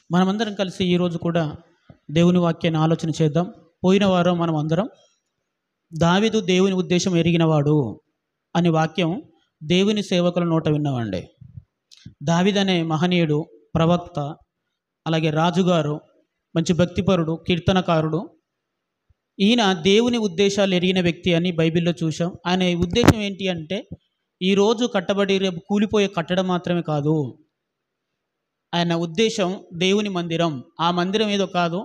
మనమందరం కలిసి ఈరోజు కూడా దేవుని వాక్యాన్ని ఆలోచన చేద్దాం. పోయిన వారం మనం అందరం దావీదు దేవుని ఉద్దేశం ఎరిగినవాడు అనే వాక్యం దేవుని సేవకుల నోట విన్నామండి. దావీదు అనే మహనీయుడు, ప్రవక్త, అలాగే రాజుగారు, మంచి భక్తిపరుడు, కీర్తనకారుడు. ఈయన దేవుని ఉద్దేశాలు ఎరిగిన వ్యక్తి అని బైబిల్లో చూసాం. ఆయన ఉద్దేశం ఏంటి అంటే, ఈరోజు కట్టబడి రేపు కూలిపోయే కట్టడం మాత్రమే కాదు. ఆయన ఉద్దేశం దేవుని మందిరం. ఆ మందిరం ఏదో కాదు,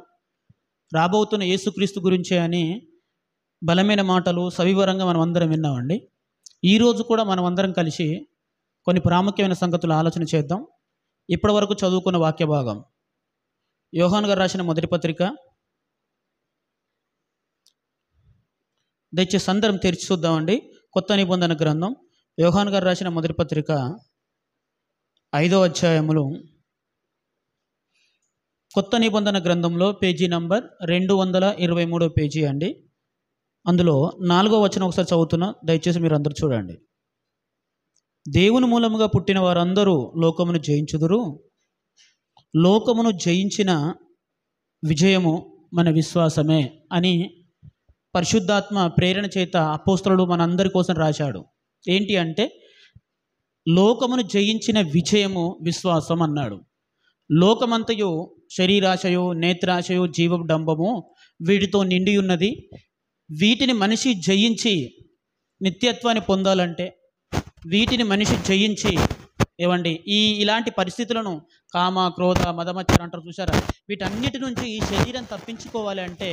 రాబోతున్న యేసుక్రీస్తు గురించే అని బలమైన మాటలు సవివరంగా మనం అందరం విన్నామండి. ఈరోజు కూడా మనం అందరం కలిసి కొన్ని ప్రాముఖ్యమైన సంగతులు ఆలోచన చేద్దాం. ఇప్పటి వరకు చదువుకున్న వాక్య భాగం యోహాను గారు రాసిన మొదటి పత్రిక. దయచేసి అందరం తెరిచి చూద్దామండి. కొత్త నిబంధన గ్రంథం యోహాను గారు రాసిన మొదటి పత్రిక 5వ అధ్యాయములు. కొత్త నిబంధన గ్రంథంలో పేజీ నంబర్ 223 పేజీ అండి. అందులో 4వ వచనం ఒకసారి చదువుతున్నా, దయచేసి మీరు అందరూ చూడండి. దేవుని మూలముగా పుట్టిన వారందరూ లోకమును జయించుదురు. లోకమును జయించిన విజయము మన విశ్వాసమే అని పరిశుద్ధాత్మ ప్రేరణ చేత అపోస్తలుడు మనందరి కోసం రాశాడు. ఏంటి అంటే, లోకమును జయించిన విజయము విశ్వాసం అన్నాడు. లోకమంతయు శరీరాశయు, నేత్రాశయు, జీవడంబము వీటితో నిండి ఉన్నది. వీటిని మనిషి జయించి నిత్యత్వాన్ని పొందాలంటే, వీటిని మనిషి జయించి ఏవండి ఇలాంటి పరిస్థితులను కామ, క్రోధ, మదమచ్చర అంటారు చూసారా, వీటన్నిటి నుంచి ఈ శరీరం తప్పించుకోవాలి అంటే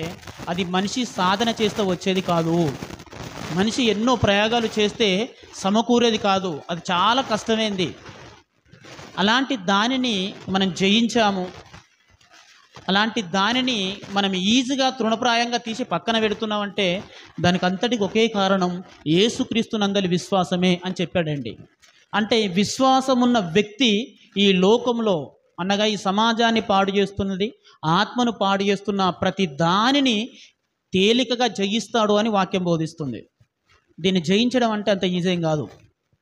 అది మనిషి సాధన చేస్తే వచ్చేది కాదు. మనిషి ఎన్నో ప్రయోగాలు చేస్తే సమకూరేది కాదు, అది చాలా కష్టమైంది. అలాంటి దానిని మనం జయించాము. అలాంటి దానిని మనం ఈజీగా తృణప్రాయంగా తీసి పక్కన పెడుతున్నామంటే దానికి అంతటికి ఒకే కారణం యేసుక్రీస్తునందలి విశ్వాసమే అని చెప్పాడండి. అంటే విశ్వాసం ఉన్న వ్యక్తి ఈ లోకంలో అనగా ఈ సమాజాన్ని పాడు చేస్తున్నది, ఆత్మను పాడు చేస్తున్న ప్రతి దానిని తేలికగా జయిస్తాడు అని వాక్యం బోధిస్తుంది. దీన్ని జయించడం అంటే అంత ఈజీ ఏం కాదు.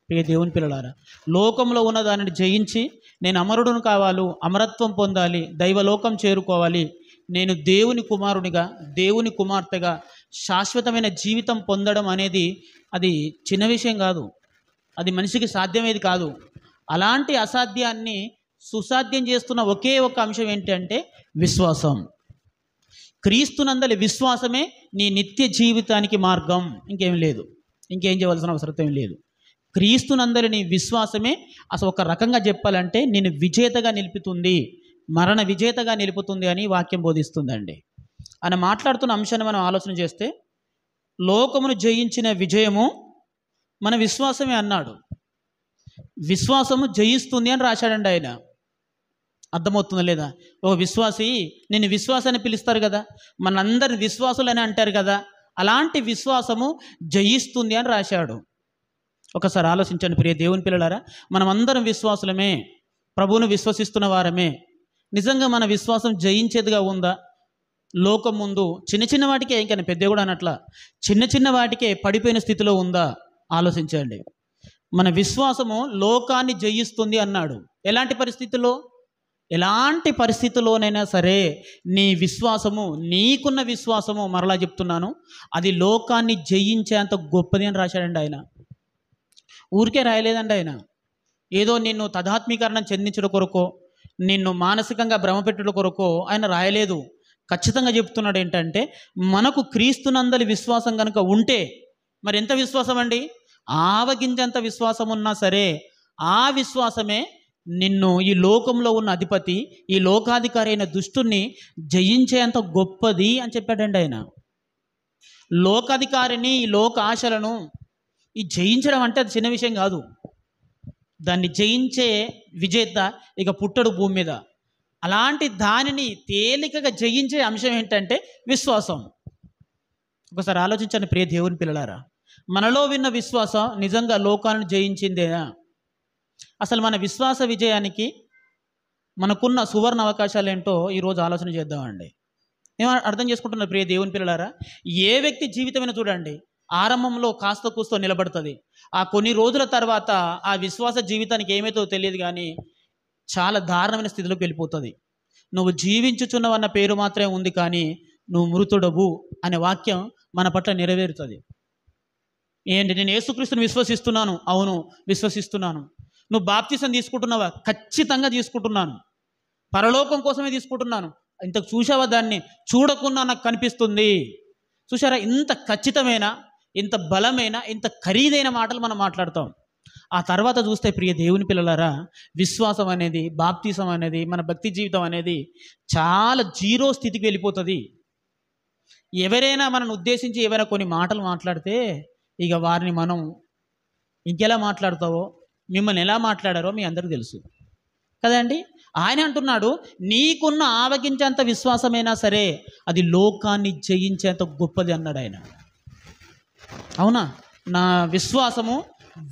ప్రియ దేవుని పిల్లలారా, లోకంలో ఉన్న దానిని జయించి నేను అమరుడును కావాలి, అమరత్వం పొందాలి, దైవలోకం చేరుకోవాలి, నేను దేవుని కుమారునిగా, దేవుని కుమార్తెగా శాశ్వతమైన జీవితం పొందడం అనేది అది చిన్న విషయం కాదు. అది మనిషికి సాధ్యమేది కాదు. అలాంటి అసాధ్యాన్ని సుసాధ్యం చేస్తున్న ఒకే ఒక అంశం ఏంటంటే విశ్వాసం. క్రీస్తునందలి విశ్వాసమే నీ నిత్య జీవితానికి మార్గం. ఇంకేం లేదు, ఇంకేం చేయవలసిన అవసరం ఏం లేదు. క్రీస్తునందలి నీ విశ్వాసమే అసలు ఒక రకంగా చెప్పాలంటే నేను విజేతగా నిలుపుతుంది, మరణ విజేతగా నిలుపుతుంది అని వాక్యం బోధిస్తుందండి. ఆయన మాట్లాడుతున్న అంశాన్ని మనం ఆలోచన చేస్తే, లోకమును జయించిన విజయము మన విశ్వాసమే అన్నాడు. విశ్వాసము జయిస్తుంది అని రాశాడండి ఆయన. అర్థమవుతుందా లేదా? ఓ విశ్వాసి, నేను విశ్వాసాన్ని పిలుస్తారు కదా, మనందరి విశ్వాసులని అంటారు కదా, అలాంటి విశ్వాసము జయిస్తుంది అని రాశాడు. ఒకసారి ఆలోచించండి ప్రియ దేవుని పిల్లలారా, మనం అందరం విశ్వాసులమే, ప్రభువును విశ్వసిస్తున్న వారమే. నిజంగా మన విశ్వాసం జయించేదిగా ఉందా? లోకం ముందు చిన్న చిన్న వాటికే, ఇంకా పెద్ద కూడా అనట్లా, చిన్న చిన్న వాటికే పడిపోయిన స్థితిలో ఉందా? ఆలోచించండి. మన విశ్వాసము లోకాన్ని జయిస్తుంది అన్నాడు. ఎలాంటి పరిస్థితుల్లో? ఎలాంటి పరిస్థితుల్లోనైనా సరే నీ విశ్వాసము, నీకున్న విశ్వాసము, మరలా చెప్తున్నాను, అది లోకాన్ని జయించేంత గొప్పది అని రాశాడండి ఆయన. ఊరికే రాయలేదండి ఆయన. ఏదో నిన్ను తదాత్మీకరణం చెందించడం కొరకో, నిన్ను మానసికంగా భ్రమపెట్టడం కొరకో ఆయన రాయలేదు. ఖచ్చితంగా చెప్తున్నాడు ఏంటంటే, మనకు క్రీస్తునందలి విశ్వాసం కనుక ఉంటే, మరి ఎంత విశ్వాసం అండి? ఆవగింజంత విశ్వాసం ఉన్నా సరే ఆ విశ్వాసమే నిన్ను ఈ లోకంలో ఉన్న అధిపతి, ఈ లోకాధికారి అయిన దుష్టుని జయించేంత గొప్పది అని చెప్పాడండి ఆయన. లోకాధికారిని, ఈ లోక ఆశలను ఈ జయించడం అంటే అది చిన్న విషయం కాదు. దాన్ని జయించే విజేత ఇక పుట్టడు భూమి మీద. అలాంటి దానిని తేలికగా జయించే అంశం ఏంటంటే విశ్వాసం. ఒకసారి ఆలోచించండి ప్రియ దేవుని పిల్లలారా, మనలో విన్న విశ్వాసం నిజంగా లోకాలను జయించిందేనా? అసలు మన విశ్వాస విజయానికి మనకున్న సువర్ణ అవకాశాలు ఏంటో ఈరోజు ఆలోచన చేద్దామండి. ఏమో అర్థం చేసుకుంటున్నారు ప్రియ దేవుని పిల్లలారా? ఏ వ్యక్తి జీవితమైనా చూడండి, ఆరంభంలో కాస్త కూస్తో నిలబడుతుంది. ఆ కొన్ని రోజుల తర్వాత ఆ విశ్వాస జీవితానికి ఏమైతే తెలియదు, కానీ చాలా దారుణమైన స్థితిలోకి వెళ్ళిపోతుంది. నువ్వు జీవించుచున్నవన్న పేరు మాత్రమే ఉంది, కానీ నువ్వు మృతుడవు అనే వాక్యం మన పట్ల నెరవేరుతుంది. ఏంటి, నేను యేసుక్రీస్తుని విశ్వసిస్తున్నాను. అవును, విశ్వసిస్తున్నాను. నువ్వు బాప్తిసం తీసుకుంటున్నావా? ఖచ్చితంగా తీసుకుంటున్నాను. పరలోకం కోసమే తీసుకుంటున్నాను. ఇంతకు చూసావా? దాన్ని చూడకుండా నాకు కనిపిస్తుంది. చూసారా? ఇంత ఖచ్చితమైన, ఇంత బలమైన, ఇంత ఖరీదైన మాటలు మనం మాట్లాడతాం. ఆ తర్వాత చూస్తే ప్రియ దేవుని పిల్లలారా, విశ్వాసం అనేది, బాప్తిసం అనేది, మన భక్తి జీవితం అనేది చాలా జీరో స్థితికి వెళ్ళిపోతుంది. ఎవరైనా మనల్ని ఉద్దేశించి ఏవైనా కొన్ని మాటలు మాట్లాడితే ఇక వారిని మనం ఇంకెలా మాట్లాడతావో, మిమ్మల్ని ఎలా మాట్లాడారో మీ అందరికీ తెలుసు కదండి. ఆయన అంటున్నాడు, నీకున్న ఆవగించేంత విశ్వాసమైనా సరే అది లోకాన్ని జయించేంత గొప్పది అన్నాడు ఆయన. అవునా? నా విశ్వాసము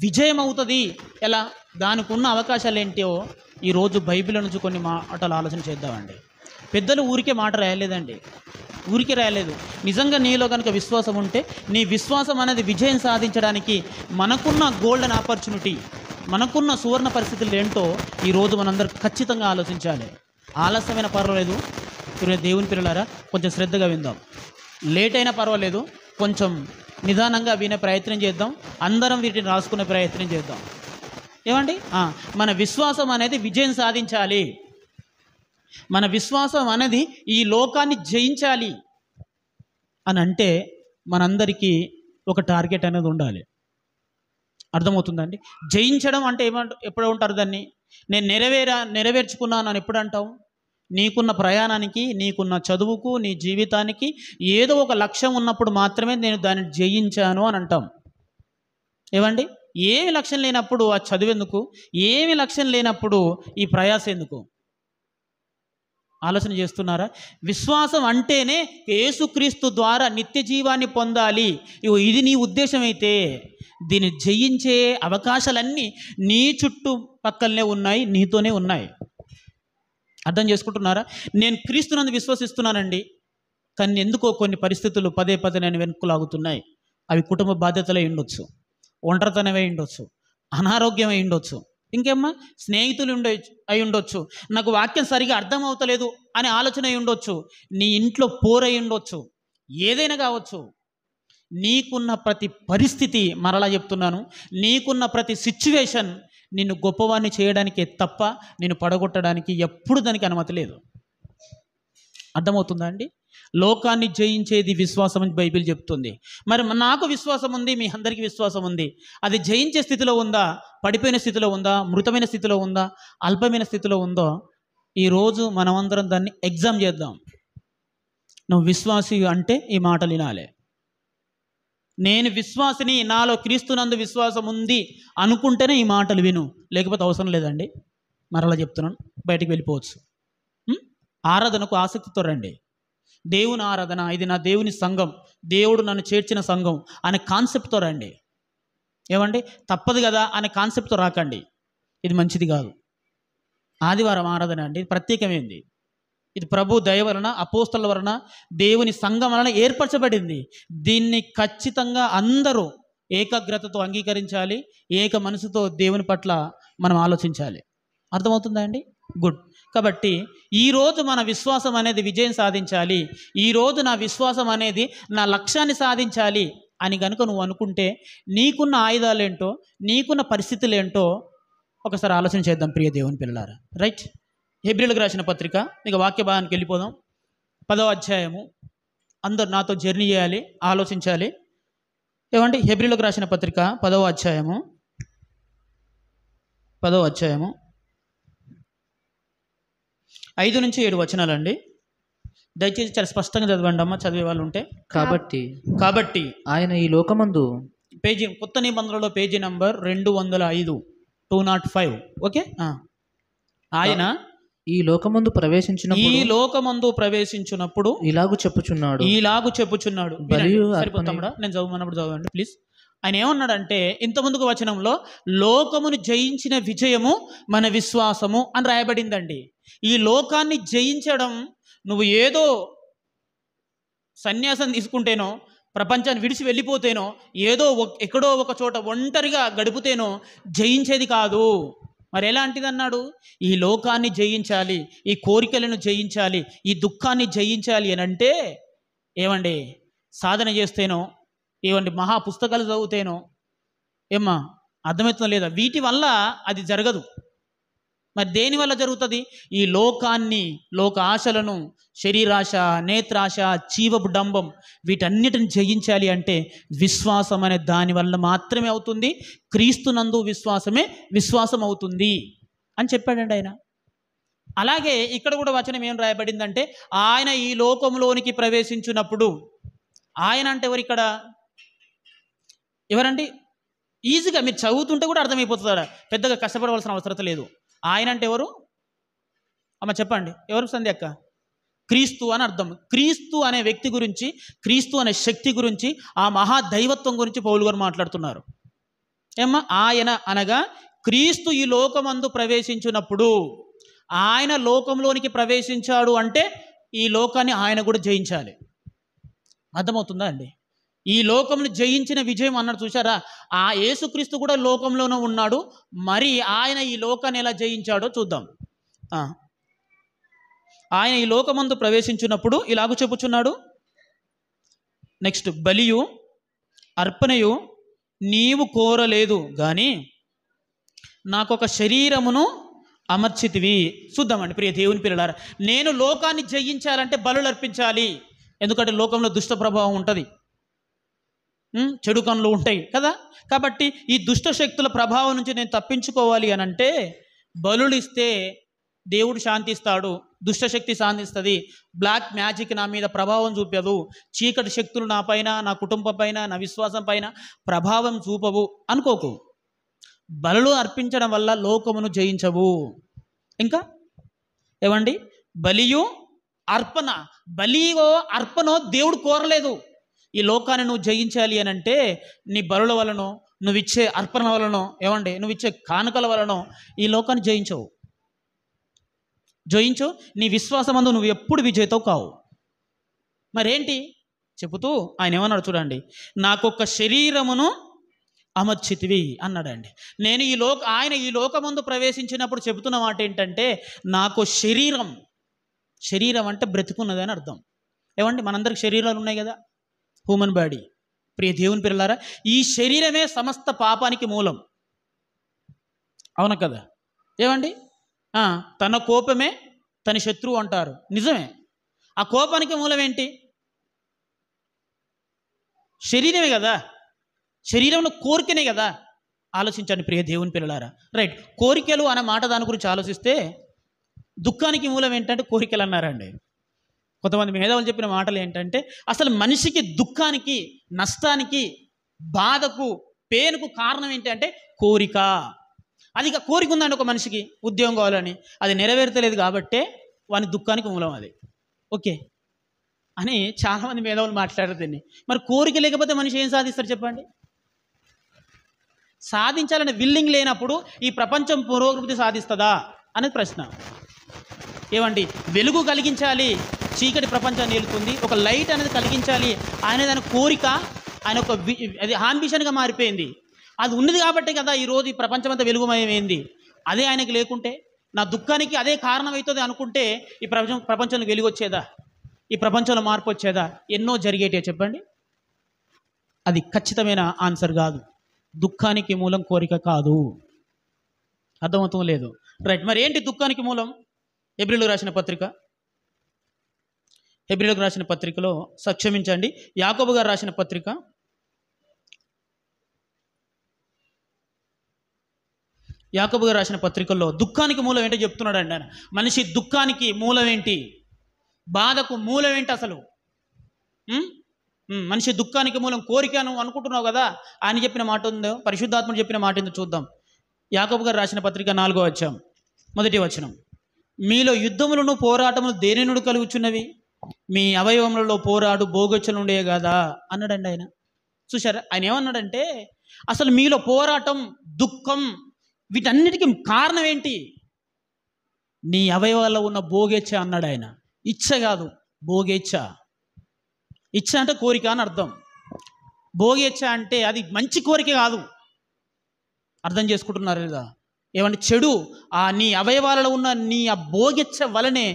విజయం అవుతుంది. ఎలా? దానికి ఉన్న అవకాశాలు ఏంటో ఈరోజు బైబిల్ నుంచి కొన్ని మాటలు ఆలోచన చేద్దామండి. పెద్దలు ఊరికే మాట రాయలేదండి, ఊరికే రాయలేదు. నిజంగా నీలో కనుక విశ్వాసం ఉంటే, నీ విశ్వాసం అనేది విజయం సాధించడానికి మనకున్న గోల్డెన్ ఆపర్చునిటీ, మనకున్న సువర్ణ పరిస్థితులు ఏంటో ఈరోజు మనందరూ ఖచ్చితంగా ఆలోచించాలి. ఆలస్యమైన పర్వాలేదు, దేవుని పిల్లలారా కొంచెం శ్రద్ధగా విందాం. లేట్ అయినా పర్వాలేదు, కొంచెం నిదానంగా వినే ప్రయత్నం చేద్దాం. అందరం వీటిని రాసుకునే ప్రయత్నం చేద్దాం. ఏమండి? మన విశ్వాసం అనేది విజయం సాధించాలి. మన విశ్వాసం అనేది ఈ లోకాన్ని జయించాలి అని అంటే మనందరికీ ఒక టార్గెట్ అనేది ఉండాలి. అర్థమవుతుందండి? జయించడం అంటే ఎప్పుడు ఉంటారు దాన్ని? నేను నెరవేర్చుకున్నాను అని ఎప్పుడు అంటావు? నీకున్న ప్రయాణానికి, నీకున్న చదువుకు, నీ జీవితానికి ఏదో ఒక లక్ష్యం ఉన్నప్పుడు మాత్రమే నేను దాన్ని జయించాను అని అంటాం. ఏమండి? ఏమి లక్ష్యం లేనప్పుడు ఆ చదువు ఎందుకు? ఏమి లక్ష్యం లేనప్పుడు ఈ ప్రయాస ఎందుకు? ఆలోచన చేస్తున్నారా? విశ్వాసం అంటేనే యేసుక్రీస్తు ద్వారా నిత్య జీవాన్ని పొందాలి. ఇది నీ ఉద్దేశం అయితే దీన్ని జయించే అవకాశాలన్నీ నీ చుట్టుపక్కలనే ఉన్నాయి, నీతోనే ఉన్నాయి. అర్థం చేసుకుంటున్నారా? నేను క్రీస్తునందు విశ్వసిస్తున్నానండి, కానీ ఎందుకో కొన్ని పరిస్థితులు పదే పదే నేను వెనుకలాగుతున్నాయి. అవి కుటుంబ బాధ్యతలే ఉండొచ్చు, ఒంటరితనమే ఉండొచ్చు, అనారోగ్యమై ఉండొచ్చు, ఇంకేమ్మా స్నేహితులు అయి ఉండొచ్చు, నాకు వాక్యం సరిగా అర్థం అవుతలేదు అనే ఆలోచన అయి ఉండొచ్చు, నీ ఇంట్లో పోరై ఉండొచ్చు, ఏదైనా కావచ్చు. నీకున్న ప్రతి పరిస్థితి, మరలా చెప్తున్నాను, నీకున్న ప్రతి సిచ్యువేషన్ నిన్ను గొప్పవాడిని చేయడానికే తప్ప నిన్ను పడగొట్టడానికి ఎప్పుడు దానికి అనుమతి లేదు. అర్థమవుతుందా అండి? లోకాన్ని జయించేది విశ్వాసం అని బైబిల్ చెప్తుంది. మరి నాకు విశ్వాసం ఉంది, మీ అందరికీ విశ్వాసం ఉంది. అది జయించే స్థితిలో ఉందా? పడిపోయిన స్థితిలో ఉందా? మృతమైన స్థితిలో ఉందా? అల్పమైన స్థితిలో ఉందో? ఈరోజు మనమందరం దాన్ని ఎగ్జామ్ చేద్దాం. నువ్వు విశ్వాసి అంటే ఈ మాటలు వినాలి. నేను విశ్వాసిని, నాలో క్రీస్తునందు విశ్వాసం ఉంది అనుకుంటేనే ఈ మాటలు విను, లేకపోతే అవసరం లేదండి. మరలా చెప్తున్నాను, బయటికి వెళ్ళిపోవచ్చు. ఆరాధనకు ఆసక్తితో రండి. దేవుని ఆరాధన, ఇది నా దేవుని సంఘం, దేవుడు నన్ను చేర్చిన సంఘం అనే కాన్సెప్ట్తో రండి. ఏమండి? తప్పదు కదా అనే కాన్సెప్ట్తో రాకండి, ఇది మంచిది కాదు. ఆదివారం ఆరాధన అండి, ఇది ప్రత్యేకమైంది. ఇది ప్రభు దయ వలన, అపోస్తల వలన, దేవుని సంఘం వలన ఏర్పరచబడింది. దీన్ని ఖచ్చితంగా అందరూ ఏకాగ్రతతో అంగీకరించాలి. ఏక మనసుతో దేవుని పట్ల మనం ఆలోచించాలి. అర్థమవుతుందా అండి? గుడ్. కాబట్టి ఈరోజు మన విశ్వాసం అనేది విజయం సాధించాలి, ఈరోజు నా విశ్వాసం అనేది నా లక్ష్యాన్ని సాధించాలి అని కనుక నువ్వు అనుకుంటే, నీకున్న ఆయుధాలేంటో, నీకున్న పరిస్థితులేంటో ఒకసారి ఆలోచన చేద్దాం ప్రియ దేవుని పిల్లలారా. రైట్? హెబ్రీయులకు రాసిన పత్రిక, ఇక వాక్య భాగానికి వెళ్ళిపోదాం. 10వ అధ్యాయము. అందరు నాతో జర్నీ చేయాలి, ఆలోచించాలి. ఏమంటే హెబ్రీయులకు రాసిన పత్రిక 10వ అధ్యాయము 5 నుంచి 7 వచనాలండి. దయచేసి చాలా స్పష్టంగా చదవండి అమ్మ, చదివే వాళ్ళు ఉంటే. కాబట్టి ఆయన ఈ లోకమందు, పేజీ కొత్త నిబంధనలో పేజీ నంబర్ 205, 205. ఓకే. ఆయన ఈ లోకమందు ప్రవేశించినప్పుడు ఇలాగు చెప్పుచున్నాడు. సరిపోతాడా? నేను చదవమన్నప్పుడు చదవండి ప్లీజ్. ఆయన ఏమన్నాడంటే, ఇంతకుముందుకు వచనంలో లోకమును జయించిన విజయము మన విశ్వాసము అని రాయబడిందండి. ఈ లోకాన్ని జయించడం నువ్వు ఏదో సన్యాసం తీసుకుంటేనో, ప్రపంచాన్ని విడిచి వెళ్ళిపోతేనో, ఏదో ఎక్కడో ఒక చోట ఒంటరిగా గడిపితేనో జయించేది కాదు. మరి ఎలాంటిది అన్నాడు? ఈ లోకాన్ని జయించాలి, ఈ కోరికలను జయించాలి, ఈ దుఃఖాన్ని జయించాలి అని అంటే ఏమండి, సాధన చేస్తేనో, ఏమండి మహా పుస్తకాలు చదివితేనో, ఏమ్మా అర్థమవుతుందో లేదా? వీటి వల్ల అది జరగదు. మరి దేనివల్ల జరుగుతుంది? ఈ లోకాన్ని, లోక ఆశలను, శరీరాశ, నేత్రాశ, జీవపు డంబం, వీటన్నిటిని జయించాలి అంటే విశ్వాసం అనే దాని వల్ల మాత్రమే అవుతుంది. క్రీస్తునందు విశ్వాసమే విశ్వాసం అవుతుంది అని చెప్పాడండి ఆయన. అలాగే ఇక్కడ కూడా వచనం ఏం రాయబడిందంటే, ఆయన ఈ లోకంలోనికి ప్రవేశించినప్పుడు, ఆయన అంటే ఎవరు ఇక్కడ? ఎవరండి? ఈజీగా మీరు చదువుతుంటే కూడా అర్థమైపోతుందా, పెద్దగా కష్టపడవలసిన అవసరం లేదు. ఆయన అంటే ఎవరు అమ్మ చెప్పండి? ఎవరు సంధ్య అక్క? క్రీస్తు అని అర్థం. క్రీస్తు అనే వ్యక్తి గురించి, క్రీస్తు అనే శక్తి గురించి, ఆ మహాదైవత్వం గురించి పౌలు గారు మాట్లాడుతున్నారు. ఏమ్మా, ఆయన అనగా క్రీస్తు ఈ లోకమందు ప్రవేశించినప్పుడు, ఆయన లోకంలోనికి ప్రవేశించాడు అంటే ఈ లోకాన్ని ఆయన కూడా జయించాలి. అర్థమవుతుందా అండి? ఈ లోకంలో జయించిన విజయం అన్నాడు చూసారా? ఆ యేసుక్రీస్తు కూడా లోకంలోనే ఉన్నాడు. మరి ఆయన ఈ లోకాన్ని ఎలా జయించాడో చూద్దాం. ఆయన ఈ లోకమందు ప్రవేశించినప్పుడు ఇలాగ చెప్పుచున్నాడు. నెక్స్ట్, బలియు అర్పణయు నీవు కోరలేదు కానీ నాకొక శరీరమును అమర్చితివి. చూద్దామండి ప్రియ దేవుని పిల్లలారా, నేను లోకాన్ని జయించాలంటే బలులు అర్పించాలి. ఎందుకంటే లోకంలో దుష్ట ప్రభావం ఉంటుంది, చెడు కనులు ఉంటాయి కదా. కాబట్టి ఈ దుష్ట శక్తుల ప్రభావం నుంచి నేను తప్పించుకోవాలి అని అంటే బలులు ఇస్తే దేవుడు శాంతిస్తాడు, దుష్టశక్తి శాంతిస్తుంది. బ్లాక్ మ్యాజిక్ నా మీద ప్రభావం చూపదు, చీకటి శక్తులు నా పైన, నా కుటుంబం పైన, నా విశ్వాసం పైన ప్రభావం చూపవు అనుకోకు. బలులు అర్పించడం వల్ల లోకమును జయించవు. ఇంకా ఏమండి, బలియు అర్పణ, బలియో అర్పణో దేవుడు కోరలేదు. ఈ లోకాన్ని నువ్వు జయించాలి అని అంటే నీ బలుల వలనో, నువ్విచ్చే అర్పణ వలనో, ఏమండి నువ్విచ్చే కానుకల వలనో ఈ లోకాన్ని జయించవు. నీ విశ్వాసమందు నువ్వు ఎప్పుడు విజేతవు కావు. మరేంటి చెబుతూ ఆయన ఏమన్నాడు చూడండి, నాకొక శరీరమును అమర్చితివి అన్నాడండి. నేను ఆయన ఈ లోకమందు ప్రవేశించినప్పుడు చెబుతున్న మాట ఏంటంటే, నాకు శరీరం అంటే బ్రతుకున్నది అని అర్థం. ఏమండి, మనందరికి శరీరాలు ఉన్నాయి కదా, హ్యూమన్ బాడీ. ప్రియ దేవుని పిల్లలారా, ఈ శరీరమే సమస్త పాపానికి మూలం. అవును కదా? ఏమండి, తన కోపమే తన శత్రువు అంటారు, నిజమే. ఆ కోపానికి మూలం ఏంటి? శరీరమే కదా. శరీరంలో కోరికనే కదా. ఆలోచించండి ప్రియ దేవుని పిల్లలారా. రైట్, కోరికలు అనే మాట దాని గురించి ఆలోచిస్తే దుఃఖానికి మూలం ఏంటంటే కోరికలు అన్నారండి. కొంతమంది మేధావులు చెప్పిన మాటలు ఏంటంటే, అసలు మనిషికి దుఃఖానికి, నష్టానికి, బాధకు, పెయిన్కు కారణం ఏంటంటే కోరిక. అది ఇక కోరిక ఉందండి ఒక మనిషికి, ఉద్యోగం కావాలని, అది నెరవేర్తలేదు కాబట్టే వాని దుఃఖానికి మూలం అది. ఓకే అని చాలామంది మేధావులు మాట్లాడారు దీన్ని. మరి కోరిక లేకపోతే మనిషి ఏం సాధిస్తాడు చెప్పండి? సాధించాలని విల్లింగ్ లేనప్పుడు ఈ ప్రపంచం పురోగతి సాధిస్తుందా అనేది ప్రశ్న. ఏమండి, వెలుగు కలిగించాలి, చీకటి ప్రపంచాన్ని ఏలుతుంది, ఒక లైట్ అనేది కలిగించాలి ఆయన దాని కోరిక, ఆయన ఒక అది ఆంబిషన్గా మారిపోయింది. అది ఉన్నది కాబట్టి కదా ఈరోజు ఈ ప్రపంచం అంతా వెలుగుమయమైంది. అదే ఆయనకి లేకుంటే, నా దుఃఖానికి అదే కారణం అవుతుంది అనుకుంటే ఈ ప్రపంచంలో వెలుగు వచ్చేదా? ఈ ప్రపంచంలో మార్పు వచ్చేదా? ఎన్నో జరిగేటే చెప్పండి. అది ఖచ్చితమైన ఆన్సర్ కాదు. దుఃఖానికి మూలం కోరిక కాదు. అర్థమవుతాం లేదు? రైట్, మరి ఏంటి దుఃఖానికి మూలం? హెబ్రీయులకు రాసిన పత్రికలో క్షమించండి, యాకోబు గారు రాసిన పత్రిక, యాకోబు గారు రాసిన పత్రికల్లో దుఃఖానికి మూలం ఏంటో చెప్తున్నాడు అండి ఆయన. మనిషి దుఃఖానికి మూలం ఏంటి, బాధకు మూలం ఏంటి అసలు? మనిషి దుఃఖానికి మూలం కోరిక నువ్వు అనుకుంటున్నావు కదా. ఆయన చెప్పిన మాట ఉందో, పరిశుద్ధాత్ముడు చెప్పిన మాట ఏందో చూద్దాం. యాకోబు గారు రాసిన పత్రిక 4వ అధ్యాయం 1వ వచనం, మీలో యుద్ధములను పోరాటములు దేని నుండి కలుగుచున్నవి? మీ అవయవములలో పోరాడు భోగొచ్చులు ఉండే కదా అన్నాడండి ఆయన. చూసారా, ఆయన ఏమన్నాడంటే అసలు మీలో పోరాటం, దుఃఖం, వీటన్నిటికీ కారణం ఏంటి? నీ అవయవాల్లో ఉన్న భోగేచ్ఛ అన్నాడు ఆయన. ఇచ్చ కాదు, భోగేచ్ఛ. ఇచ్చ అంటే కోరిక అని అర్థం. భోగేచ్ఛ అంటే అది మంచి కోరిక కాదు. అర్థం చేసుకుంటున్నారు లేదా? ఏమంటే చెడు నీ అవయవాలలో ఉన్న నీ ఆ భోగెచ్చ వలనే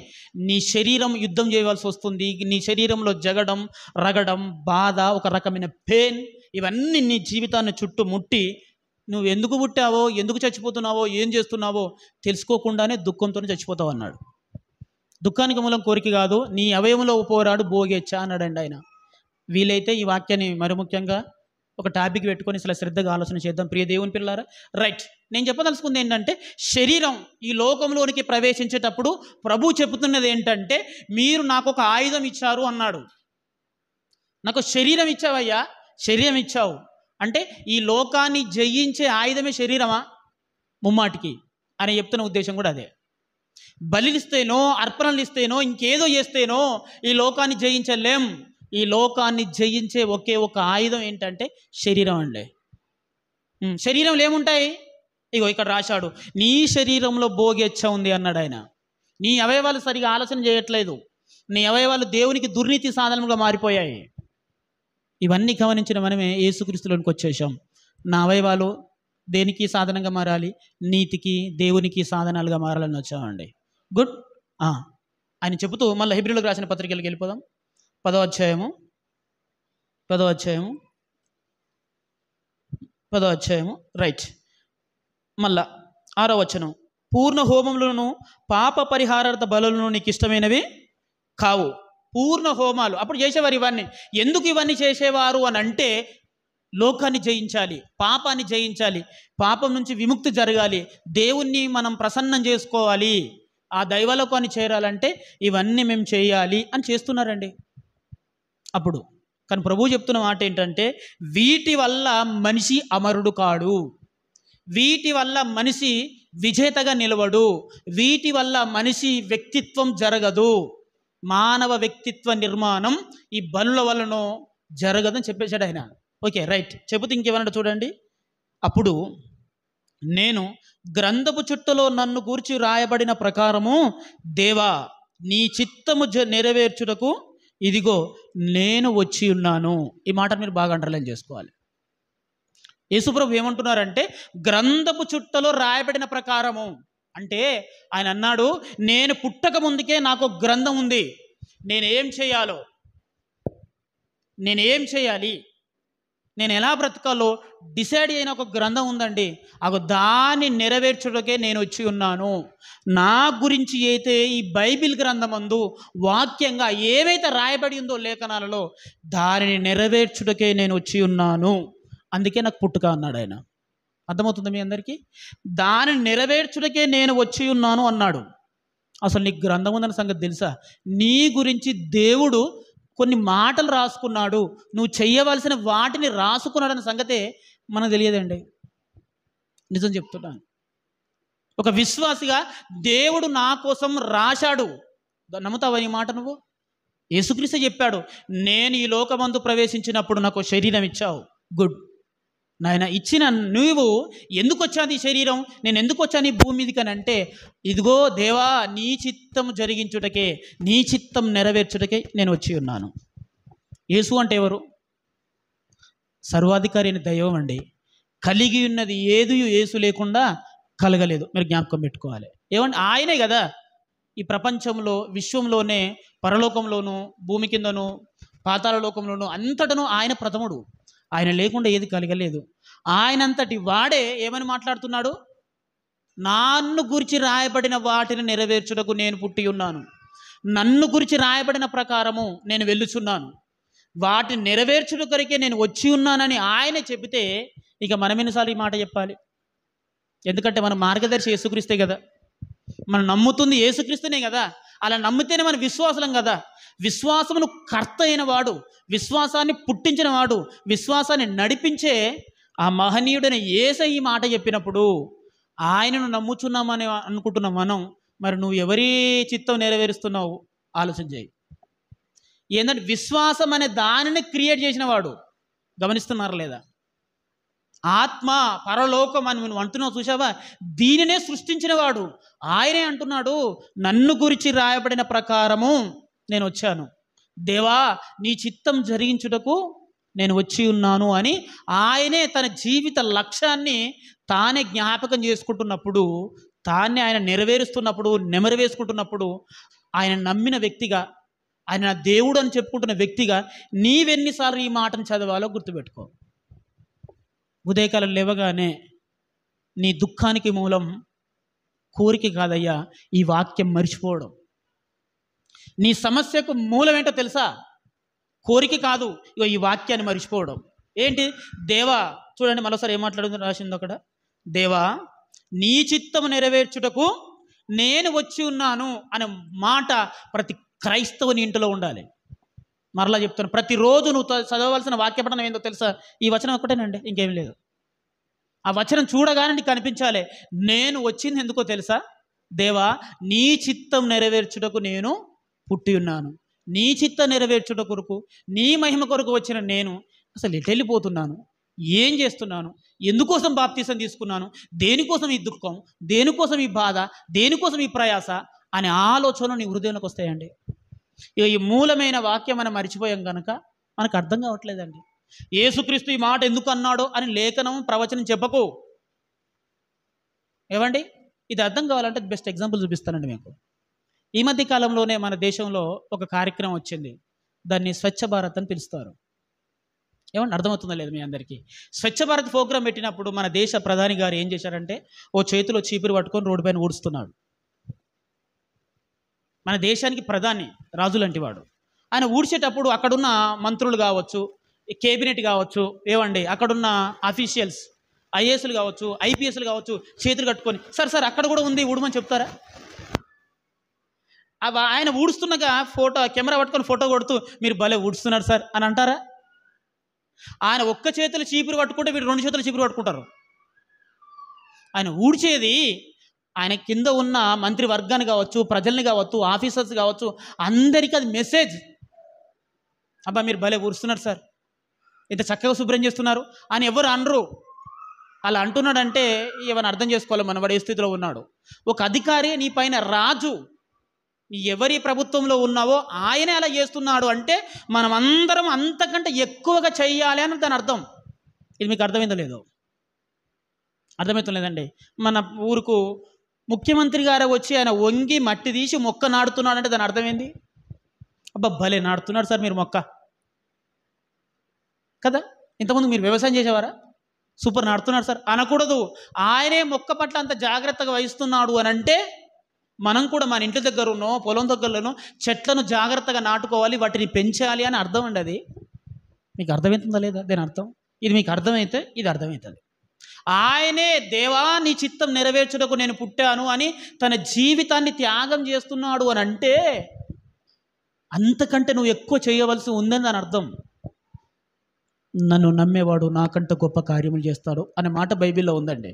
నీ శరీరం యుద్ధం చేయవలసి వస్తుంది. నీ శరీరంలో జగడం, రగడం, బాధ, ఒక రకమైన పెయిన్, ఇవన్నీ నీ జీవితాన్ని చుట్టుముట్టి నువ్వు ఎందుకు పుట్టావో, ఎందుకు చచ్చిపోతున్నావో, ఏం చేస్తున్నావో తెలుసుకోకుండానే దుఃఖంతో చచ్చిపోతావు అన్నాడు. దుఃఖానికి మూలం కోరిక కాదు, నీ అవయవంలో పోరాడు భోగెచ్చ అన్నాడండి ఆయన. వీలైతే ఈ వాక్యాన్ని మరి ముఖ్యంగా ఒక టాపిక్ పెట్టుకొని అసలు శ్రద్ధగా ఆలోచన చేద్దాం ప్రియ దేవుని పిల్లారా. రైట్, నేను చెప్పదలుచుకుంది ఏంటంటే, శరీరం ఈ లోకంలోనికి ప్రవేశించేటప్పుడు ప్రభు చెబుతున్నది ఏంటంటే, మీరు నాకు ఒక ఆయుధం ఇచ్చారు అన్నాడు. నాకు శరీరం ఇచ్చావయ్యా, శరీరం ఇచ్చావు అంటే ఈ లోకాన్ని జయించే ఆయుధమే శరీరమా ముమ్మాటికి అని చెప్తున్న ఉద్దేశం కూడా అదే. బలిలిస్తేనో, అర్పణలు ఇస్తేనో, ఇంకేదో చేస్తేనో ఈ లోకాన్ని జయించలేం. ఈ లోకాన్ని జయించే ఒకే ఒక ఆయుధం ఏంటంటే శరీరం అండి. శరీరంలో ఏముంటాయి? ఇగో ఇక్కడ రాశాడు, నీ శరీరంలో భోగెచ్చ ఉంది అన్నాడు ఆయన. నీ అవయవాలు సరిగా ఆలోచన చేయట్లేదు, నీ అవయవాలు దేవునికి దుర్నీతి సాధనముగా మారిపోయాయి. ఇవన్నీ గమనించిన మనమే యేసుక్రీస్తులోనికి వచ్చేసాం. నా అవయవాలు దేనికి సాధనంగా మారాలి? నీతికి, దేవునికి సాధనాలుగా మారాలని వచ్చామండి. గుడ్. ఆయన చెబుతూ మళ్ళీ హెబ్రీయులకు రాసిన పత్రికలకు వెళ్ళిపోదాం. 10వ అధ్యాయము 10వ అధ్యాయము రైట్, మళ్ళా 6వ వచనం. పూర్ణ హోమములను పాప పరిహారార్థ బలులను నీకు ఇష్టమైనవి కావు. పూర్ణ హోమాలు అప్పుడు చేసేవారు. ఇవన్నీ ఎందుకు ఇవన్నీ చేసేవారు అని అంటే, లోకాన్ని జయించాలి, పాపాన్ని జయించాలి, పాపం నుంచి విముక్తి జరగాలి, దేవుణ్ణి మనం ప్రసన్నం చేసుకోవాలి, ఆ దైవలోకాన్ని చేరాలంటే ఇవన్నీ మేము చేయాలి అని చేస్తున్నారండి అప్పుడు. కానీ ప్రభువు చెప్తున్న మాట ఏంటంటే, వీటి వల్ల మనిషి అమరుడు కాడు, వీటి వల్ల మనిషి విజేతగా నిలవడు, వీటి వల్ల మనిషి వ్యక్తిత్వం జరగదు, మానవ వ్యక్తిత్వ నిర్మాణం ఈ బలుల వలనో జరగదని చెప్పేశాడు ఆయన. ఓకే రైట్, చెబుతూ ఇంకేమన్నా చూడండి. అప్పుడు నేను గ్రంథపు చుట్టలో నన్ను గూర్చి రాయబడిన ప్రకారము, దేవా నీ చిత్తము నెరవేర్చుటకు ఇదిగో నేను వచ్చి ఉన్నాను. ఈ మాట మీరు బాగా అండర్లైన్ చేసుకోవాలి. యేసుప్రభు ఏమంటున్నారంటే, గ్రంథపు చుట్టలో రాయబడిన ప్రకారము అంటే ఆయన అన్నాడు, నేను పుట్టక ముందుకే నాకు గ్రంథం ఉంది, నేనేం చేయాలో, నేనేం చేయాలి, నేను ఎలా బ్రతకాలో డిసైడ్ అయిన ఒక గ్రంథం ఉందండి. దాన్ని నెరవేర్చుటకే నేను వచ్చి ఉన్నాను. నా గురించి అయితే ఈ బైబిల్ గ్రంథమందు వాక్యంగా ఏవైతే రాయబడి ఉందో లేఖనాలలో, దానిని నెరవేర్చుటకే నేను వచ్చి ఉన్నాను, అందుకే నాకు పుట్టుక అన్నాడు ఆయన. అర్థమవుతుంది మీ అందరికీ? దానిని నెరవేర్చుటకే నేను వచ్చి ఉన్నాను అన్నాడు. అసలు నీకు గ్రంథం ఉందన్న సంగతి తెలుసా? నీ గురించి దేవుడు కొన్ని మాటలు రాసుకున్నాడు, నువ్వు చెయ్యవలసిన వాటిని రాసుకున్నాడన్న సంగతే మనకు తెలియదండి. నిజం చెప్తున్నాను, ఒక విశ్వాసిగా దేవుడు నా కోసం రాశాడు. నమ్ముతావా ఈ మాట నువ్వు? యేసుక్రీస్తు చెప్పాడు, నేను ఈ లోకమందు ప్రవేశించినప్పుడు నాకు శరీరం ఇచ్చావు. గుడ్ నాయన, ఇచ్చిన నువ్వు ఎందుకు వచ్చాది ఈ శరీరం, నేను ఎందుకు వచ్చాను ఈ భూమి మీదకి అని అంటే, ఇదిగో దేవా నీ చిత్తం జరిగించుటకే, నీ చిత్తం నెరవేర్చుటకే నేను వచ్చి ఉన్నాను. యేసు అంటే ఎవరు? సర్వాధికారి అయిన దైవం అండి. కలిగి ఉన్నది ఏది యేసు లేకుండా కలగలేదు. మీరు జ్ఞాపకం పెట్టుకోవాలి. ఏమంటే ఆయనే కదా ఈ ప్రపంచంలో, విశ్వంలోనే, పరలోకంలోను, భూమి కిందను, పాతాళ లోకంలోను అంతటను ఆయన ప్రథముడు. ఆయన లేకుండా ఏది కలగలేదు. ఆయనంతటి వాడే ఏమని మాట్లాడుతున్నాడు? నన్ను గురించి రాయబడిన వాటిని నెరవేర్చుటకు నేను పుట్టి ఉన్నాను, నన్ను గురించి రాయబడిన ప్రకారము నేను వెళ్ళుచున్నాను, వాటిని నెరవేర్చుట కొరకే నేను వచ్చి ఉన్నానని ఆయనే చెబితే ఇక మనం ఎన్నిసార్లు ఈ మాట చెప్పాలి? ఎందుకంటే మన మార్గదర్శి యేసుక్రీస్తే కదా, మనం నమ్ముతుంది యేసుక్రీస్తునే కదా. అలా నమ్మితేనే మన విశ్వాసం కదా. విశ్వాసమును కర్త అయిన వాడు, విశ్వాసాన్ని పుట్టించిన వాడు, విశ్వాసాన్ని నడిపించే ఆ మహనీయుడైన యేసయ్య ఈ మాట చెప్పినప్పుడు ఆయనను నమ్ముచున్నామని అనుకుంటున్నాం మనం. మరి నువ్వు ఎవరి చిత్తం నెరవేరుస్తున్నావు ఆలోచన చేయి. ఏంటంటే విశ్వాసం అనే దానిని క్రియేట్ చేసిన వాడు. గమనిస్తున్నారా లేదా? ఆత్మ, పరలోకం అని నువ్వు అంటున్నావు చూసావా, దీనినే సృష్టించిన వాడు ఆయనే అంటున్నాడు, నన్ను గురించి రాయబడిన ప్రకారము నేను వచ్చాను, దేవా నీ చిత్తం జరిగించుటకు నేను వచ్చి ఉన్నాను అని ఆయనే తన జీవిత లక్ష్యాన్ని తానే జ్ఞాపకం చేసుకుంటున్నప్పుడు, తానే ఆయన నెమరవేసుకుంటున్నప్పుడు ఆయన నమ్మిన వ్యక్తిగా, ఆయన నా దేవుడు అని చెప్పుకుంటున్న వ్యక్తిగా నీవెన్నిసార్లు ఈ మాటను చదవాలో గుర్తుపెట్టుకో. ఉదయకాలం లేవగానే నీ దుఃఖానికి మూలం కోరిక కాదయ్యా, ఈ వాక్యం మర్చిపోవడం. నీ సమస్యకు మూలం ఏంటో తెలుసా? కోరిక కాదు, ఇగో ఈ వాక్యాన్ని మర్చిపోవడం. ఏంటి? దేవా, చూడండి మరోసారి ఏం మాట్లాడుతుందో రాసిందో అక్కడ. దేవా, నీ చిత్తము నెరవేర్చుటకు నేను వచ్చి ఉన్నాను అనే మాట ప్రతి క్రైస్తవుని ఇంటిలో ఉండాలి. మరలా చెప్తాను, ప్రతిరోజు నువ్వు చదవవలసిన వాక్యపఠనం ఏందో తెలుసా? ఈ వచనం ఒక్కటేనండి, ఇంకేం లేదు. ఆ వచనం చూడగానే నీకు కనిపించాలి, నేను వచ్చింది ఎందుకో తెలుసా? దేవా, నీ చిత్తం నెరవేర్చుటకు నేను పుట్టి ఉన్నాను. నీ చిత్తం నెరవేర్చుట కొరకు, నీ మహిమ కొరకు వచ్చిన నేను అసలు ఎటు వెళ్ళిపోతున్నాను, ఏం చేస్తున్నాను, ఎందుకోసం బాప్తీసం తీసుకున్నాను, దేనికోసం ఈ దుఃఖం, దేనికోసం ఈ బాధ, దేనికోసం ఈ ప్రయాస అనే ఆలోచనలు నీ హృదయంలోకి వస్తాయండి. ఇక ఈ మూలమైన వాక్యం మనం మర్చిపోయాం కనుక మనకు అర్థం కావట్లేదండి. యేసుక్రీస్తు ఈ మాట ఎందుకు అన్నాడో అని లేఖనం, ప్రవచనం చెప్పకు. ఏమండి, ఇది అర్థం కావాలంటే బెస్ట్ ఎగ్జాంపుల్ చూపిస్తానండి మీకు. ఈ మధ్య కాలంలోనే మన దేశంలో ఒక కార్యక్రమం వచ్చింది, దాన్ని స్వచ్ఛ భారత్ అని పిలుస్తారు. ఏమంటే అర్థమవుతుందో లేదు మీ అందరికీ? స్వచ్ఛ భారత్ ప్రోగ్రాం పెట్టినప్పుడు మన దేశ ప్రధాని గారు ఏం చేశారంటే, ఓ చేతిలో చీపురు పట్టుకొని రోడ్డు పైన ఊడుస్తున్నాడు. మన దేశానికి ప్రధాని, రాజు లాంటి వాడు. ఆయన ఊడ్చేటప్పుడు అక్కడున్న మంత్రులు కావచ్చు, కేబినెట్ కావచ్చు, ఏవండి అక్కడున్న అఫీషియల్స్, ఐఏఎస్లు కావచ్చు, ఐపీఎస్లు కావచ్చు, చేతులు కట్టుకొని సార్ అక్కడ కూడా ఉంది ఊడమని చెప్తారా? ఆయన ఊడుస్తున్నాగా కెమెరా పట్టుకొని ఫోటో కొడుతూ మీరు భలే ఊడుస్తున్నారు సార్ అని అంటారా? ఆయన ఒక్క చేతులు చీపురు పట్టుకుంటే వీడు 2 చేతులు చీపురు పట్టుకుంటారు. ఆయన ఊడ్చేది ఆయన కింద ఉన్న మంత్రి వర్గాన్ని కావచ్చు, ప్రజల్ని కావచ్చు, ఆఫీసర్స్ కావచ్చు, అందరికీ అది మెసేజ్. అబ్బా మీరు భలే ఊరుస్తున్నారు సార్, ఇంత చక్కగా శుభ్రం చేస్తున్నారు అని ఎవరు అనరు. అలా అంటున్నాడంటే ఏమైనా అర్థం చేసుకోవాలి మన వాడు ఏ స్థితిలో ఉన్నాడు. ఒక అధికారి నీ పైన రాజు, ఎవరి ప్రభుత్వంలో ఉన్నావో ఆయనే అలా చేస్తున్నాడు అంటే మనం అందరం అంతకంటే ఎక్కువగా చెయ్యాలి అని దాని అర్థం. ఇది మీకు అర్థమైందో లేదో? అర్థమవుతుంది లేదండి. మన ఊరుకు ముఖ్యమంత్రి గారు వచ్చి ఆయన వంగి మట్టి తీసి మొక్క నాడుతున్నాడు అంటే దాని అర్థమైంది. అబ్బా భలే నాడుతున్నాడు సార్ మీరు మొక్క కదా. ఇంతకుముందు మీరు వ్యవసాయం చేసేవారా? సూపర్ నాడుతున్నాడు సార్ అనకూడదు. ఆయనే మొక్క పట్ల అంత జాగ్రత్తగా వహిస్తున్నాడు అని అంటే మనం కూడా మన ఇంటి దగ్గరనో పొలం దగ్గరలోనో చెట్లను జాగ్రత్తగా నాటుకోవాలి, వాటిని పెంచాలి అని అర్థం అండి. అది మీకు అర్థమవుతుందా లేదా దీని అర్థం? ఇది మీకు అర్థమైతే ఇది అర్థమవుతుంది. ఆయనే దేవా నీ చిత్తం నెరవేర్చుటకు నేను పుట్టాను అని తన జీవితాన్ని త్యాగం చేస్తున్నాడు అని అంటే అంతకంటే నువ్వు ఎక్కువ చేయవలసి ఉందని దాని అర్థం. నన్ను నమ్మేవాడు నాకంటే గొప్ప కార్యములు చేస్తాడు అనే మాట బైబిల్లో ఉందండి.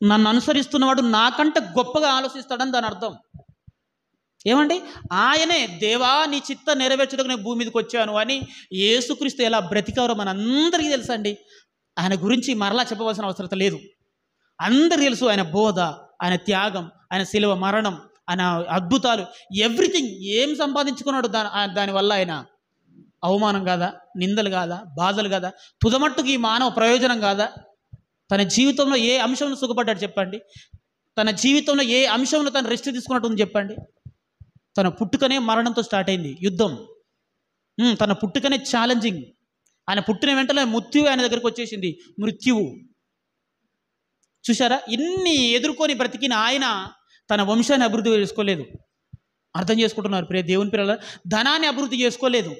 నన్ను అనుసరిస్తున్నవాడు నాకంటే గొప్పగా ఆలోచిస్తాడని దాని అర్థం. ఏమండి, ఆయనే దేవా నీ చిత్త నెరవేర్చుటకు నేను భూమి మీదకి వచ్చాను అని యేసుక్రీస్తు ఎలా బ్రతికారో మనందరికీ తెలుసండి. ఆయన గురించి మరలా చెప్పవలసిన అవసరం లేదు, అందరికీ తెలుసు. ఆయన బోధ, ఆయన త్యాగం, ఆయన శిలువ మరణం, ఆయన అద్భుతాలు, ఎవ్రీథింగ్. ఏం సంపాదించుకున్నాడు దానివల్ల? ఆయన అవమానం కాదా, నిందలు కాదా, బాధలు కాదా, తుదమట్టుకు ఈ మానవ ప్రయోజనం కాదా? తన జీవితంలో ఏ అంశంలో సుఖపడ్డాడు చెప్పండి? తన జీవితంలో ఏ అంశంలో తను రెస్ట్ తీసుకున్నట్టు చెప్పండి? తన పుట్టుకనే మరణంతో స్టార్ట్ అయింది యుద్ధం. తన పుట్టుకనే ఛాలెంజింగ్. ఆయన పుట్టిన వెంటనే మృత్యువు ఆయన దగ్గరికి వచ్చేసింది. మృత్యువు చూసారా? ఇన్ని ఎదుర్కొని బ్రతికిన ఆయన తన వంశాన్ని అభివృద్ధి చేసుకోలేదు. అర్థం చేసుకుంటున్నారు ప్రియ దేవుని పిల్లల? ధనాన్ని అభివృద్ధి చేసుకోలేదు.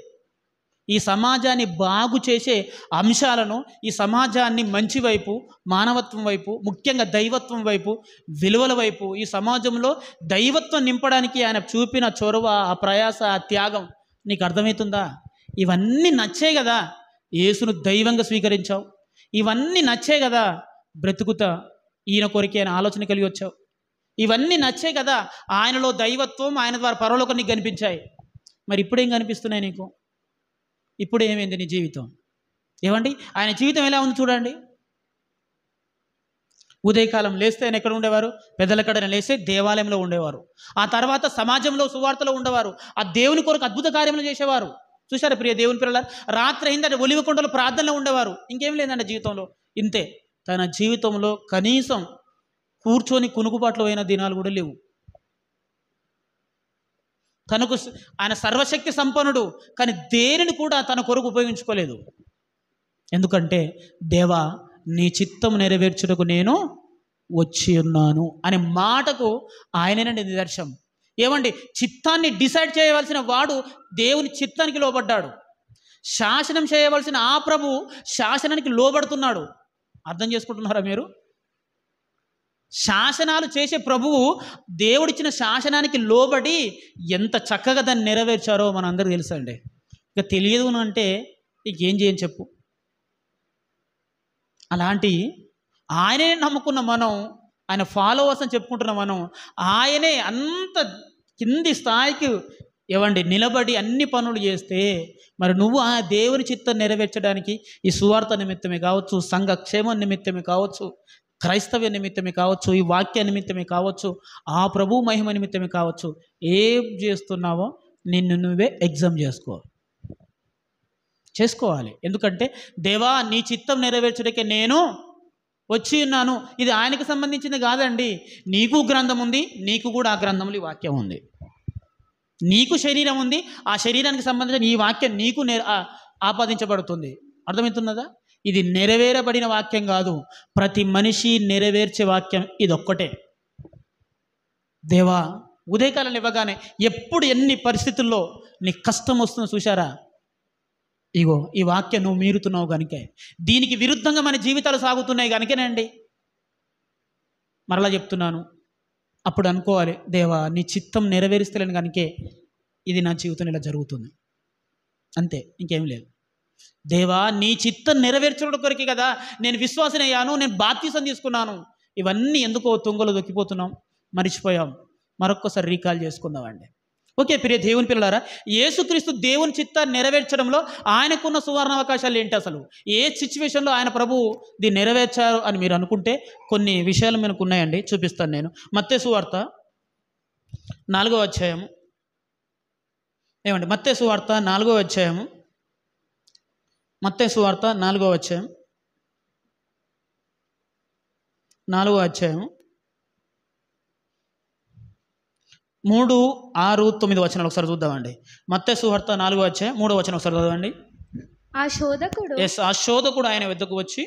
ఈ సమాజాన్ని బాగు చేసే అంశాలను, ఈ సమాజాన్ని మంచి వైపు, మానవత్వం వైపు, ముఖ్యంగా దైవత్వం వైపు, విలువల వైపు, ఈ సమాజంలో దైవత్వం నింపడానికి ఆయన చూపిన చొరవ, ఆ ప్రయాస, ఆ త్యాగం నీకు అర్థమవుతుందా? ఇవన్నీ నచ్చే కదా యేసును దైవంగా స్వీకరించావు. ఇవన్నీ నచ్చే కదా బ్రతుకుతా ఈయన కొరికే ఆయన ఆలోచన కలిగి వచ్చావు. ఇవన్నీ నచ్చే కదా ఆయనలో దైవత్వం, ఆయన ద్వారా పరలోకం నీకు కనిపించాయి. మరి ఇప్పుడేం కనిపిస్తున్నాయి నీకు? ఇప్పుడు ఏమైంది నీ జీవితం? ఏమండి, ఆయన జీవితం ఎలా ఉంది చూడండి. ఉదయకాలం లేస్తే ఆయన ఎక్కడ ఉండేవారు? పెద్దల కడన లేస్తే దేవాలయంలో ఉండేవారు. ఆ తర్వాత సమాజంలో సువార్తలో ఉండేవారు. ఆ దేవుని కొరకు అద్భుత కార్యములు చేసేవారు. చూశారు ప్రియ దేవుని పిల్లల? రాత్రి అయిందంటే ఒలివ కొండలో ప్రార్థనలో ఉండేవారు. ఇంకేం లేదండి జీవితంలో, ఇంతే. తన జీవితంలో కనీసం కూర్చొని కునుకుపాట్లు అయిన దినాలు కూడా లేవు. ఆయన సర్వశక్తి సంపన్నుడు, కానీ దేనిని కూడా తన కొరకు ఉపయోగించుకోలేదు. ఎందుకంటే దేవా నీ చిత్తం నెరవేర్చుటకు నేను వచ్చి ఉన్నాను అనే మాటకు ఆయనేనండి నిదర్శనం. ఏమండి, చిత్తాన్ని డిసైడ్ చేయవలసిన వాడు దేవుని చిత్తానికి లోబడ్డాడు. శాసనం చేయవలసిన ఆ ప్రభు శాసనానికి లోబడుతున్నాడు. అర్థం చేసుకుంటున్నారా మీరు? శాసనాలు చేసే ప్రభువు దేవుడిచ్చిన శాసనానికి లోబడి ఎంత చక్కగా దాన్ని నెరవేర్చారో మనందరికీ తెలుసండి. ఇక తెలియదు అంటే ఇంకేం చేయని చెప్పు. అలాంటి ఆయనే నమ్ముకున్న మనం, ఆయన ఫాలోవర్స్ అని చెప్పుకుంటున్న మనం, ఆయనే అంత కింది స్థాయికి ఏవండి నిలబడి అన్ని పనులు చేస్తే మరి నువ్వు ఆ దేవుని చిత్తం నెరవేర్చడానికి ఈ సువార్త నిమిత్తమే కావచ్చు, సంఘ క్షేమం నిమిత్తమే కావచ్చు, క్రైస్తవ్య నిమిత్తమే కావచ్చు, ఈ వాక్య నిమిత్తమే కావచ్చు, ఆ ప్రభు మహిమ నిమిత్తమే కావచ్చు, ఏం చేస్తున్నావో నిన్ను నువ్వే ఎగ్జామ్ చేసుకోవాలి. ఎందుకంటే దేవా నీ చిత్తం నెరవేర్చడానికే నేను వచ్చి ఉన్నాను. ఇది ఆయనకు సంబంధించింది కాదండి. నీకు గ్రంథం ఉంది, నీకు కూడా ఆ గ్రంథంలో ఈ వాక్యం ఉంది. నీకు శరీరం ఉంది, ఆ శరీరానికి సంబంధించిన ఈ వాక్యం నీకు ఆపాదించబడుతుంది. అర్థమవుతున్నదా? ఇది నెరవేరబడిన వాక్యం కాదు, ప్రతి మనిషి నెరవేర్చే వాక్యం ఇదొక్కటే. దేవా ఉదయకాలం ఇవ్వగానే ఎప్పుడు ఎన్ని పరిస్థితుల్లో నీకు కష్టం వస్తుందో చూశారా? ఇగో ఈ వాక్యం నువ్వు మీరుతున్నావు కనుకే, దీనికి విరుద్ధంగా మన జీవితాలు సాగుతున్నాయి కనుకనేండి. మరలా చెప్తున్నాను, అప్పుడు అనుకోవాలి, దేవా నీ చిత్తం నెరవేరుస్తలేను కనుకే ఇది నా జీవితం ఇలా జరుగుతుంది, అంతే, ఇంకేం లేదు. దేవా నీ చిత్తం నెరవేర్చడం కొరకే కదా నేను విశ్వాసనయ్యాను, నేను బాప్తిసం తీసుకున్నాను. ఇవన్నీ ఎందుకో తుంగలో దొక్కిపోతున్నాం, మర్చిపోయాం. మరొక్కసారి రీకాల్ చేసుకుందామండి. ఓకే ప్రియ దేవుని పిల్లలారా, యేసుక్రీస్తు దేవుని చిత్తాన్ని నెరవేర్చడంలో ఆయనకున్న సువర్ణ అవకాశాలు ఏంటి? అసలు ఏ సిచ్యువేషన్లో ఆయన ప్రభు దీన్ని నెరవేర్చారు అని మీరు అనుకుంటే కొన్ని విషయాలు మనకు ఉన్నాయండి, చూపిస్తాను నేను. మత్తయి సువార్త 4వ అధ్యాయము. ఏమండి మత్తయి సువార్త 4వ అధ్యాయము. మత్తయి సువార్త 4వ అధ్యాయం 4వ అధ్యాయము 3, 6, 9 వచనాలు ఒకసారి చూద్దామండి. మత్తయి సువార్త 4వ అధ్యాయం 3వ వచనం ఒకసారి చదవండి. ఆ శోధకుడు ఆయన వద్దకు వచ్చి,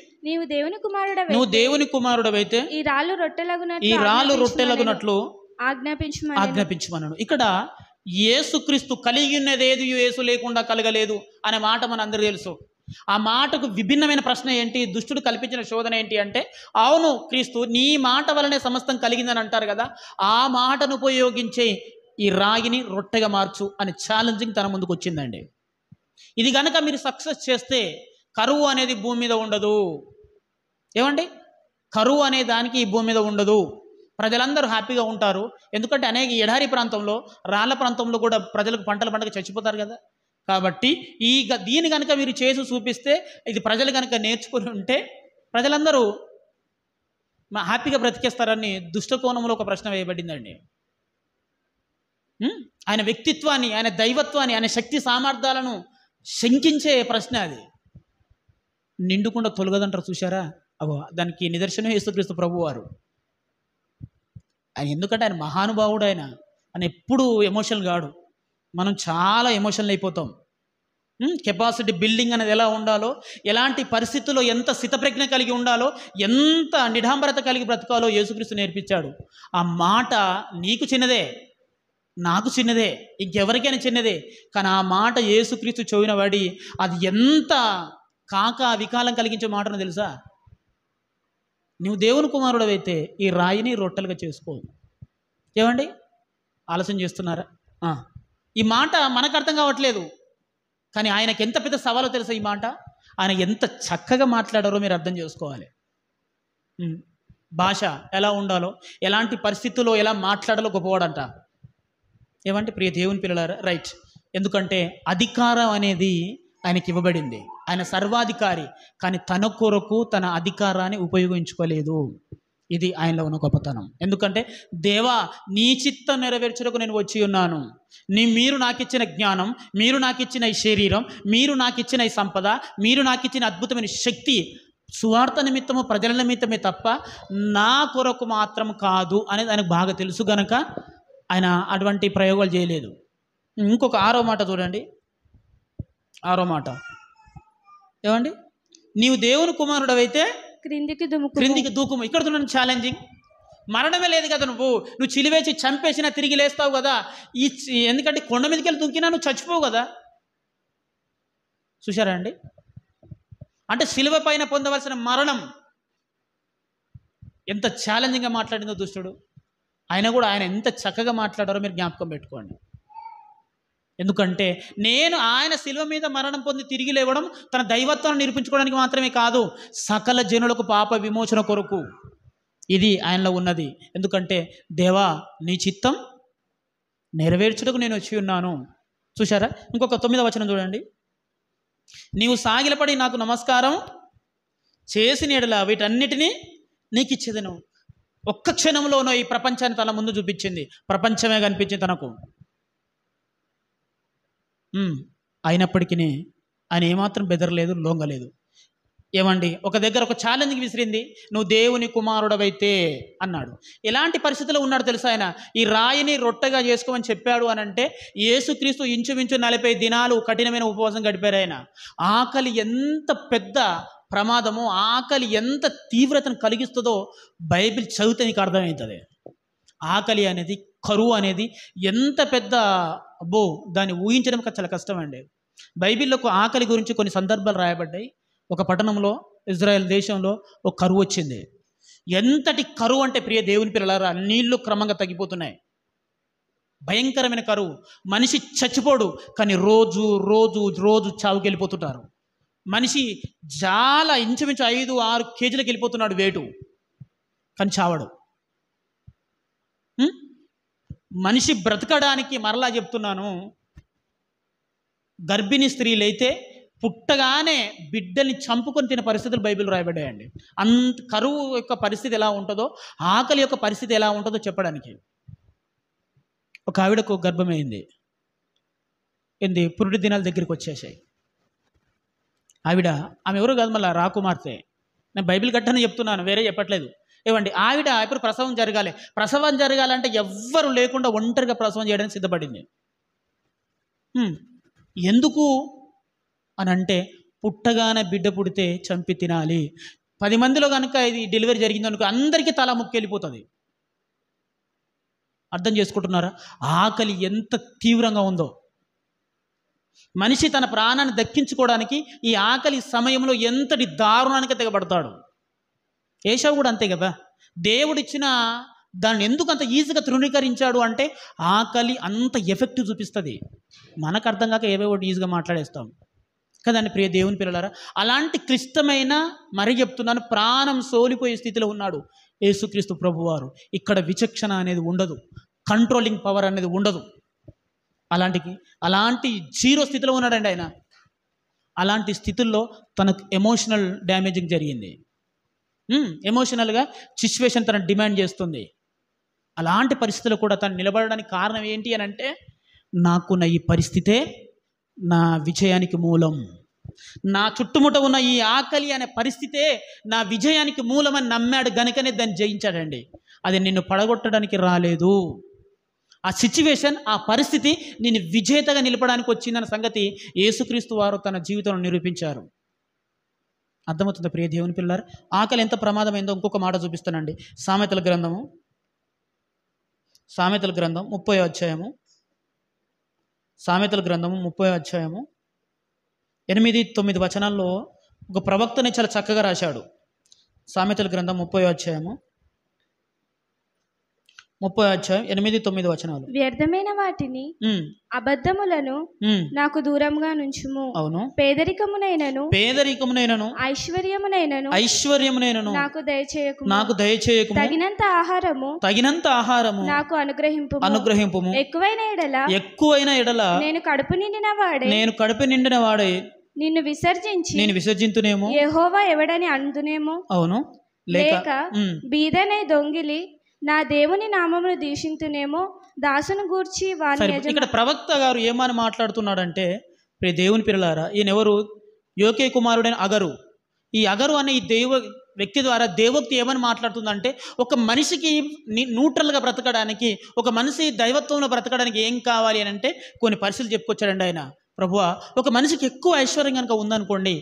నువ్వు దేవుని కుమారుడవైతే ఈ రాళ్ళు రొట్టెలగునట్లు ఆజ్ఞాపించమన్నాడు. ఇక్కడ యేసుక్రీస్తు కలిగి ఉన్నది ఏది యేసు లేకుండా కలగలేదు అనే మాట మనందరూ తెలుసు. ఆ మాటకు విభిన్నమైన ప్రశ్న ఏంటి? దుష్టుడు కల్పించిన శోధన ఏంటి అంటే, అవును క్రీస్తు నీ మాట వలనే సమస్తం కలిగిందని అంటారు కదా, ఆ మాటను ఉపయోగించే ఈ రాగిని రొట్టెగా మార్చు అని ఛాలెంజింగ్ తన ముందుకు వచ్చిందండి. ఇది కనుక మీరు సక్సెస్ చేస్తే కరువు అనేది భూమి మీద ఉండదు. ఏమండి, కరువు అనే దానికి ఈ భూమి మీద ఉండదు. ప్రజలందరూ హ్యాపీగా ఉంటారు. ఎందుకంటే అనేక ఎడారి ప్రాంతంలో, రాళ్ళ ప్రాంతంలో కూడా ప్రజలకు పంటకు చచ్చిపోతారు కదా. కాబట్టి దీన్ని కనుక మీరు చేసి చూపిస్తే, ఇది ప్రజలు కనుక నేర్చుకుని ఉంటే ప్రజలందరూ హ్యాపీగా బ్రతికేస్తారని దుష్టకోణంలో ఒక ప్రశ్న వేయబడిందండి. ఆయన వ్యక్తిత్వాన్ని, ఆయన దైవత్వాన్ని, ఆయన శక్తి సామర్థ్యాలను శంకించే ప్రశ్న అది. నిండుకుండా తొలగదంటారు చూశారా? అగో దానికి నిదర్శనం యేసుక్రీస్తు ప్రభువారు. ఆయన ఎందుకంటే ఆయన మహానుభావుడు, ఆయన ఎప్పుడు ఎమోషనల్ కాడు. మనం చాలా ఎమోషనల్ అయిపోతాం. కెపాసిటీ బిల్డింగ్ అనేది ఎలా ఉండాలో, ఎలాంటి పరిస్థితుల్లో ఎంత స్థితప్రజ్ఞ కలిగి ఉండాలో, ఎంత నిఢాంబరత కలిగి బ్రతకాలో యేసుక్రీస్తు నేర్పించాడు. ఆ మాట నీకు చిన్నదే, నాకు చిన్నదే, ఇంకెవరికైనా చిన్నదే. కానీ ఆ మాట యేసుక్రీస్తు చెవిన పడి అది ఎంత వికాలం కలిగించే మాటను తెలుసా? నువ్వు దేవుని కుమారుడవైతే ఈ రాయిని రొట్టెలుగా చేసుకో. ఏమండి, ఆలోచన చేస్తున్నారా? ఈ మాట మనకు అర్థం కావట్లేదు, కానీ ఆయనకి ఎంత పెద్ద సవాలో తెలుసా ఈ మాట. ఆయన ఎంత చక్కగా మాట్లాడారో మీరు అర్థం చేసుకోవాలి. భాష ఎలా ఉండాలో, ఎలాంటి పరిస్థితుల్లో ఎలా మాట్లాడాలో గొప్పవాడంట. ఏమంటే ప్రియ దేవుని పిల్లలారా, రైట్. ఎందుకంటే అధికారం అనేది ఆయనకి ఇవ్వబడింది. ఆయన సర్వాధికారి, కానీ తన కొరకు తన అధికారాన్ని ఉపయోగించుకోలేదు. ఇది ఆయనలో ఉన్న గొప్పతనం. ఎందుకంటే దేవా నీ చిత్తం నెరవేర్చుటకు నేను వచ్చి ఉన్నాను. మీరు నాకు ఇచ్చిన జ్ఞానం, మీరు నాకు ఇచ్చిన ఈ శరీరం, మీరు నాకు ఇచ్చిన ఈ సంపద, మీరు నాకు ఇచ్చిన అద్భుతమైన శక్తి సువార్త నిమిత్తము ప్రజల నిమిత్తమే తప్ప నా కొరకు మాత్రం కాదు అనేది ఆయనకు బాగా తెలుసు గనక ఆయన అటువంటి ప్రయోగాలు చేయలేదు. ఇంకొక 6వ మాట చూడండి. 6వ మాట ఏమండి? నీవు దేవుని కుమారుడవైతే క్రిందికి దూకుము. ఇక్కడ చూడండి ఛాలెంజింగ్. మరణమే లేదు కదా, నువ్వు చిలివేసి చంపేసినా తిరిగి లేస్తావు కదా. ఎందుకంటే కొండ మీదకి వెళ్ళి దుంకినా నువ్వు చచ్చిపోవు కదా. చూశారా అండి? అంటే శిలువ పైన పొందవలసిన మరణం ఎంత ఛాలెంజింగ్గా మాట్లాడిందో దుష్టుడు. ఆయన ఎంత చక్కగా మాట్లాడారో మీరు జ్ఞాపకం పెట్టుకోండి. ఎందుకంటే ఆయన శిలువ మీద మరణం పొంది తిరిగి లేవడం తన దైవత్వాన్ని నిరూపించుకోవడానికి మాత్రమే కాదు, సకల జనులకు పాప విమోచన కొరకు. ఇది ఆయనలో ఉన్నది. ఎందుకంటే దేవా నీ చిత్తం నెరవేర్చుటకు నేను వచ్చి ఉన్నాను. చూశారా? ఇంకొక 9వ వచనం చూడండి. నీవు సాగిలపడి నాకు నమస్కారం చేసిన ఎడల వీటన్నిటినీ నీకు ఇచ్చేదను. ఒక్క క్షణంలోనో ఈ ప్రపంచాన్ని తన ముందు చూపించింది. ప్రపంచమే కనిపించింది తనకు. అయినప్పటికీ ఆయన ఏమాత్రం బెదరలేదు, లొంగలేదు. ఏమండి? ఒక దగ్గర ఒక ఛాలెంజ్కి విసిరింది, నువ్వు దేవుని కుమారుడవైతే అన్నాడు. ఎలాంటి పరిస్థితుల్లో ఉన్నాడు తెలుసా ఆయన? ఈ రాయిని రొట్టెగా చేసుకోమని చెప్పాడు అని అంటే యేసుక్రీస్తు ఇంచుమించు 40 దినాలు కఠినమైన ఉపవాసం గడిపారు ఆయన. ఆకలి ఎంత పెద్ద ప్రమాదమో, ఆకలి ఎంత తీవ్రతను కలిగిస్తుందో బైబిల్ చదివితే నీకు అర్థమవుతుంది. ఆకలి అనేది, కరువు అనేది ఎంత పెద్ద దాన్ని ఊహించడం చాలా కష్టం అండి. బైబిల్లో ఆకలి గురించి కొన్ని సందర్భాలు రాయబడ్డాయి. ఒక పట్టణంలో, ఇజ్రాయెల్ దేశంలో ఒక కరువు వచ్చింది. ఎంతటి కరువు అంటే ప్రియ దేవుని పిల్లలారా, నీళ్లు క్రమంగా తగ్గిపోతున్నాయి. భయంకరమైన కరువు. మనిషి చచ్చిపోడు, కానీ రోజు రోజు రోజు చావుకి వెళ్ళిపోతుంటారు. మనిషి చాలా ఇంచుమించు 5-6 కేజీలకు వెళ్ళిపోతున్నాడు వెయిట్, కానీ చావడు. మనిషి బ్రతకడానికి, మరలా చెప్తున్నాను, గర్భిణీ స్త్రీలైతే పుట్టగానే బిడ్డల్ని చంపుకొని తినే పరిస్థితులు బైబిల్ రాయబడ్డాయండి. అంత కరువు యొక్క పరిస్థితి ఎలా ఉంటుందో, ఆకలి యొక్క పరిస్థితి ఎలా ఉంటుందో చెప్పడానికి. ఒక ఆవిడకు గర్భమైంది. పురుటి దినాల దగ్గరికి వచ్చేసాయి. ఆమె ఎవరు కాదు, మళ్ళీ రాకుమార్తె. నేను బైబిల్ గట్టని చెప్తున్నాను, వేరే చెప్పట్లేదు. ఏమండి? ఆవిడ ఇప్పుడు ప్రసవం జరగాలంటే ఎవ్వరు లేకుండా ఒంటరిగా ప్రసవం చేయడానికి సిద్ధపడింది. ఎందుకు అని అంటే, పుట్టగానే బిడ్డ పుడితే చంపి తినాలి. 10 మందిలో కనుక ఇది డెలివరీ జరిగిందనుకో అందరికీ తల ముక్కు వెళ్ళిపోతుంది. అర్థం చేసుకుంటున్నారా? ఆకలి ఎంత తీవ్రంగా ఉందో. మనిషి తన ప్రాణాన్ని దక్కించుకోవడానికి ఈ ఆకలి సమయంలో ఎంతటి దారుణానికి తెగబడతాడు. ఏశావు కూడా అంతే కదా. దేవుడిచ్చిన దాన్ని ఎందుకు అంత ఈజీగా తృణీకరించాడు అంటే, ఆకలి అంత ఎఫెక్ట్ చూపిస్తుంది. మనకు అర్థం కాక ఏవేవో ఈజీగా మాట్లాడేస్తాం కదండి ప్రియ దేవుని పిల్లలారా. అలాంటి క్లిష్టమైన, మరి చెప్తున్నాను, ప్రాణం సోలిపోయే స్థితిలో ఉన్నాడు యేసుక్రీస్తు ప్రభువారు. ఇక్కడ విచక్షణ అనేది ఉండదు, కంట్రోలింగ్ పవర్ అనేది ఉండదు. అలాంటి 0 స్థితిలో ఉన్నాడండి ఆయన. అలాంటి స్థితుల్లో తనకు ఎమోషనల్ డ్యామేజింగ్ జరిగింది. ఎమోషనల్గా సిచ్యువేషన్ తనను డిమాండ్ చేస్తుంది. అలాంటి పరిస్థితుల్లో కూడా తను నిలబడడానికి కారణం ఏంటి అని అంటే, నాకున్న ఈ పరిస్థితే నా విజయానికి మూలం, నా చుట్టుముట్ట ఉన్న ఈ ఆకలి అనే పరిస్థితే నా విజయానికి మూలమని నమ్మాడు గనుకనే దాన్ని జయించాడండి. అది నిన్ను పడగొట్టడానికి రాలేదు. ఆ సిచ్యువేషన్, ఆ పరిస్థితి నిన్ను విజేతగా నిలపడానికి వచ్చిందన్న సంగతి యేసుక్రీస్తు వారు తన జీవితంలో నిరూపించారు. అర్థమవుతుందా ప్రియ దేవుని పిల్లలారా? ఆకలి ఎంత ప్రమాదమైందో ఇంకొక మాట చూపిస్తానండి. సామెతల గ్రంథం 30వ అధ్యాయము. సామెతల గ్రంథము 30వ అధ్యాయము 8-9 వచనాల్లో ఒక ప్రవక్తని చాలా చక్కగా రాశాడు. సామెతల గ్రంథం 30వ అధ్యాయము 8-9 వచనాలు. వ్యర్థమైన వాటిని, అబద్ధములను నాకు దూరంగా నుంచుము. అవును. పేదరికమునైనను ఐశ్వర్యమునైనను నాకు దయచేయకుము. తగినంత ఆహారము నాకు అనుగ్రహింపుము. ఎక్కువైన ఎడల నేను కడుపు నిండిన వాడే నిన్ను విసర్జింతునేమో. యెహోవా ఎవడని అందునేమో. అవును. లేక బీదనై దొంగిలి నా దేవుని నామమును దూషింతునేమో. దాసును గూర్చి ఇక్కడ ప్రవక్త గారు ఏమని మాట్లాడుతున్నాడంటే, ప్రియ దేవుని పిల్లలారా, ఈయన ఎవరు? యోకే కుమారుడైన అగరు. ఈ అగరు అనే ఈ వ్యక్తి ద్వారా దేవోక్తి ఏమని మాట్లాడుతుందంటే, ఒక మనిషికి న్యూట్రల్గా బ్రతకడానికి, ఒక మనిషి దైవత్వంలో బ్రతకడానికి ఏం కావాలి అని అంటే కొన్ని పరిస్థితులు చెప్పుకొచ్చాడండి ఆయన. ప్రభువా, ఒక మనిషికి ఎక్కువ ఐశ్వర్యం కనుక ఉందనుకోండి,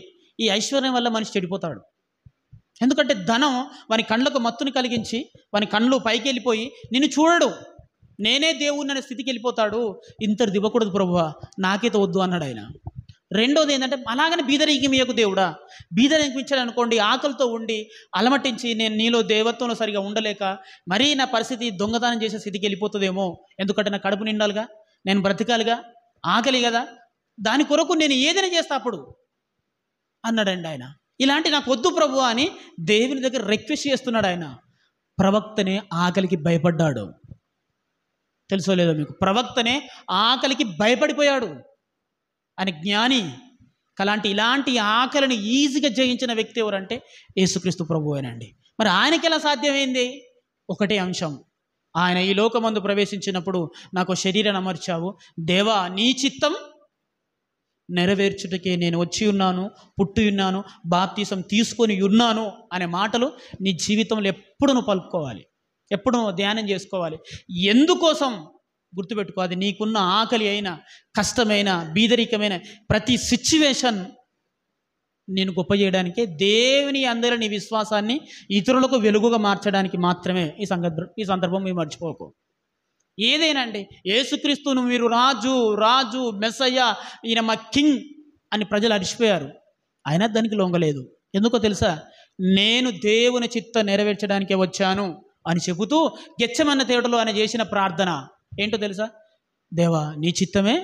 ఈ ఐశ్వర్యం వల్ల మనిషి చెడిపోతాడు. ఎందుకంటే ధనం వాని కళ్ళకు మత్తుని కలిగించి వాని కళ్ళు పైకి వెళ్ళిపోయి నిన్ను చూడడు, నేనే దేవుణ్ణి అనే స్థితికి వెళ్ళిపోతాడు. ఇంతటి దివ్వకూడదు ప్రభువా, నాకైతే వద్దు అన్నాడు ఆయన. రెండోది ఏంటంటే, అలాగని బీదరికి మీయకు దేవుడా, బీదరికి ఇచ్చాడు అనుకోండి, ఆకలితో ఉండి అలమటించి నేను నీలో దేవత్వంలో సరిగా ఉండలేక మరీ నా పరిస్థితి దొంగతనం చేసే స్థితికి వెళ్ళిపోతుందేమో, ఎందుకంటే నా కడుపు నిండాలిగా, నేను బ్రతకాలిగా, ఆకలి కదా, దాని కొరకు నేను ఏదైనా చేస్తా అప్పుడు అన్నాడండి ఆయన. ఇలాంటి నాకు వద్దు ప్రభు అని దేవుని దగ్గర రిక్వెస్ట్ చేస్తున్నాడు ఆయన. ప్రవక్తనే ఆకలికి భయపడ్డాడు. తెలుసో లేదో మీకు, ప్రవక్తనే ఆకలికి భయపడిపోయాడు. ఆయన జ్ఞాని. ఇలాంటి ఆకలిని ఈజీగా జయించిన వ్యక్తి ఎవరంటే యేసుక్రీస్తు ప్రభువేనండి. మరి ఆయనకి ఎలా సాధ్యమైంది? ఒకటే అంశం, ఆయన ఈ లోకమందు ప్రవేశించినప్పుడు నాకు శరీరాన్ని అమర్చావు దేవా, నీ చిత్తం నెరవేర్చుటకే నేను వచ్చి ఉన్నాను, పుట్టి ఉన్నాను, బాప్తీసం తీసుకొని ఉన్నాను అనే మాటలు నీ జీవితంలో ఎప్పుడు నువ్వు పలుకోవాలి, ఎప్పుడు నువ్వు ధ్యానం చేసుకోవాలి. ఎందుకోసం గుర్తుపెట్టుకో, అది నీకున్న ఆకలి అయినా, కష్టమైన, బీదరికమైన ప్రతి సిచ్యువేషన్ నేను గొప్ప చేయడానికే, దేవుని అందరూ నీ విశ్వాసాన్ని ఇతరులకు వెలుగుగా మార్చడానికి మాత్రమే. ఈ సందర్భం మీరు మర్చిపోకు. ఏదైనా అండి, యేసుక్రీస్తును మీరు రాజు మెస్సయ్య, ఈయన మా కింగ్ అని ప్రజలు అరిచిపోయారు. అయినా దానికి లొంగలేదు. ఎందుకో తెలుసా? నేను దేవుని చిత్తం నెరవేర్చడానికే వచ్చాను అని చెబుతూ గెత్సెమనే తోటలో ఆయన చేసిన ప్రార్థన ఏంటో తెలుసా? దేవా, నీ చిత్తమే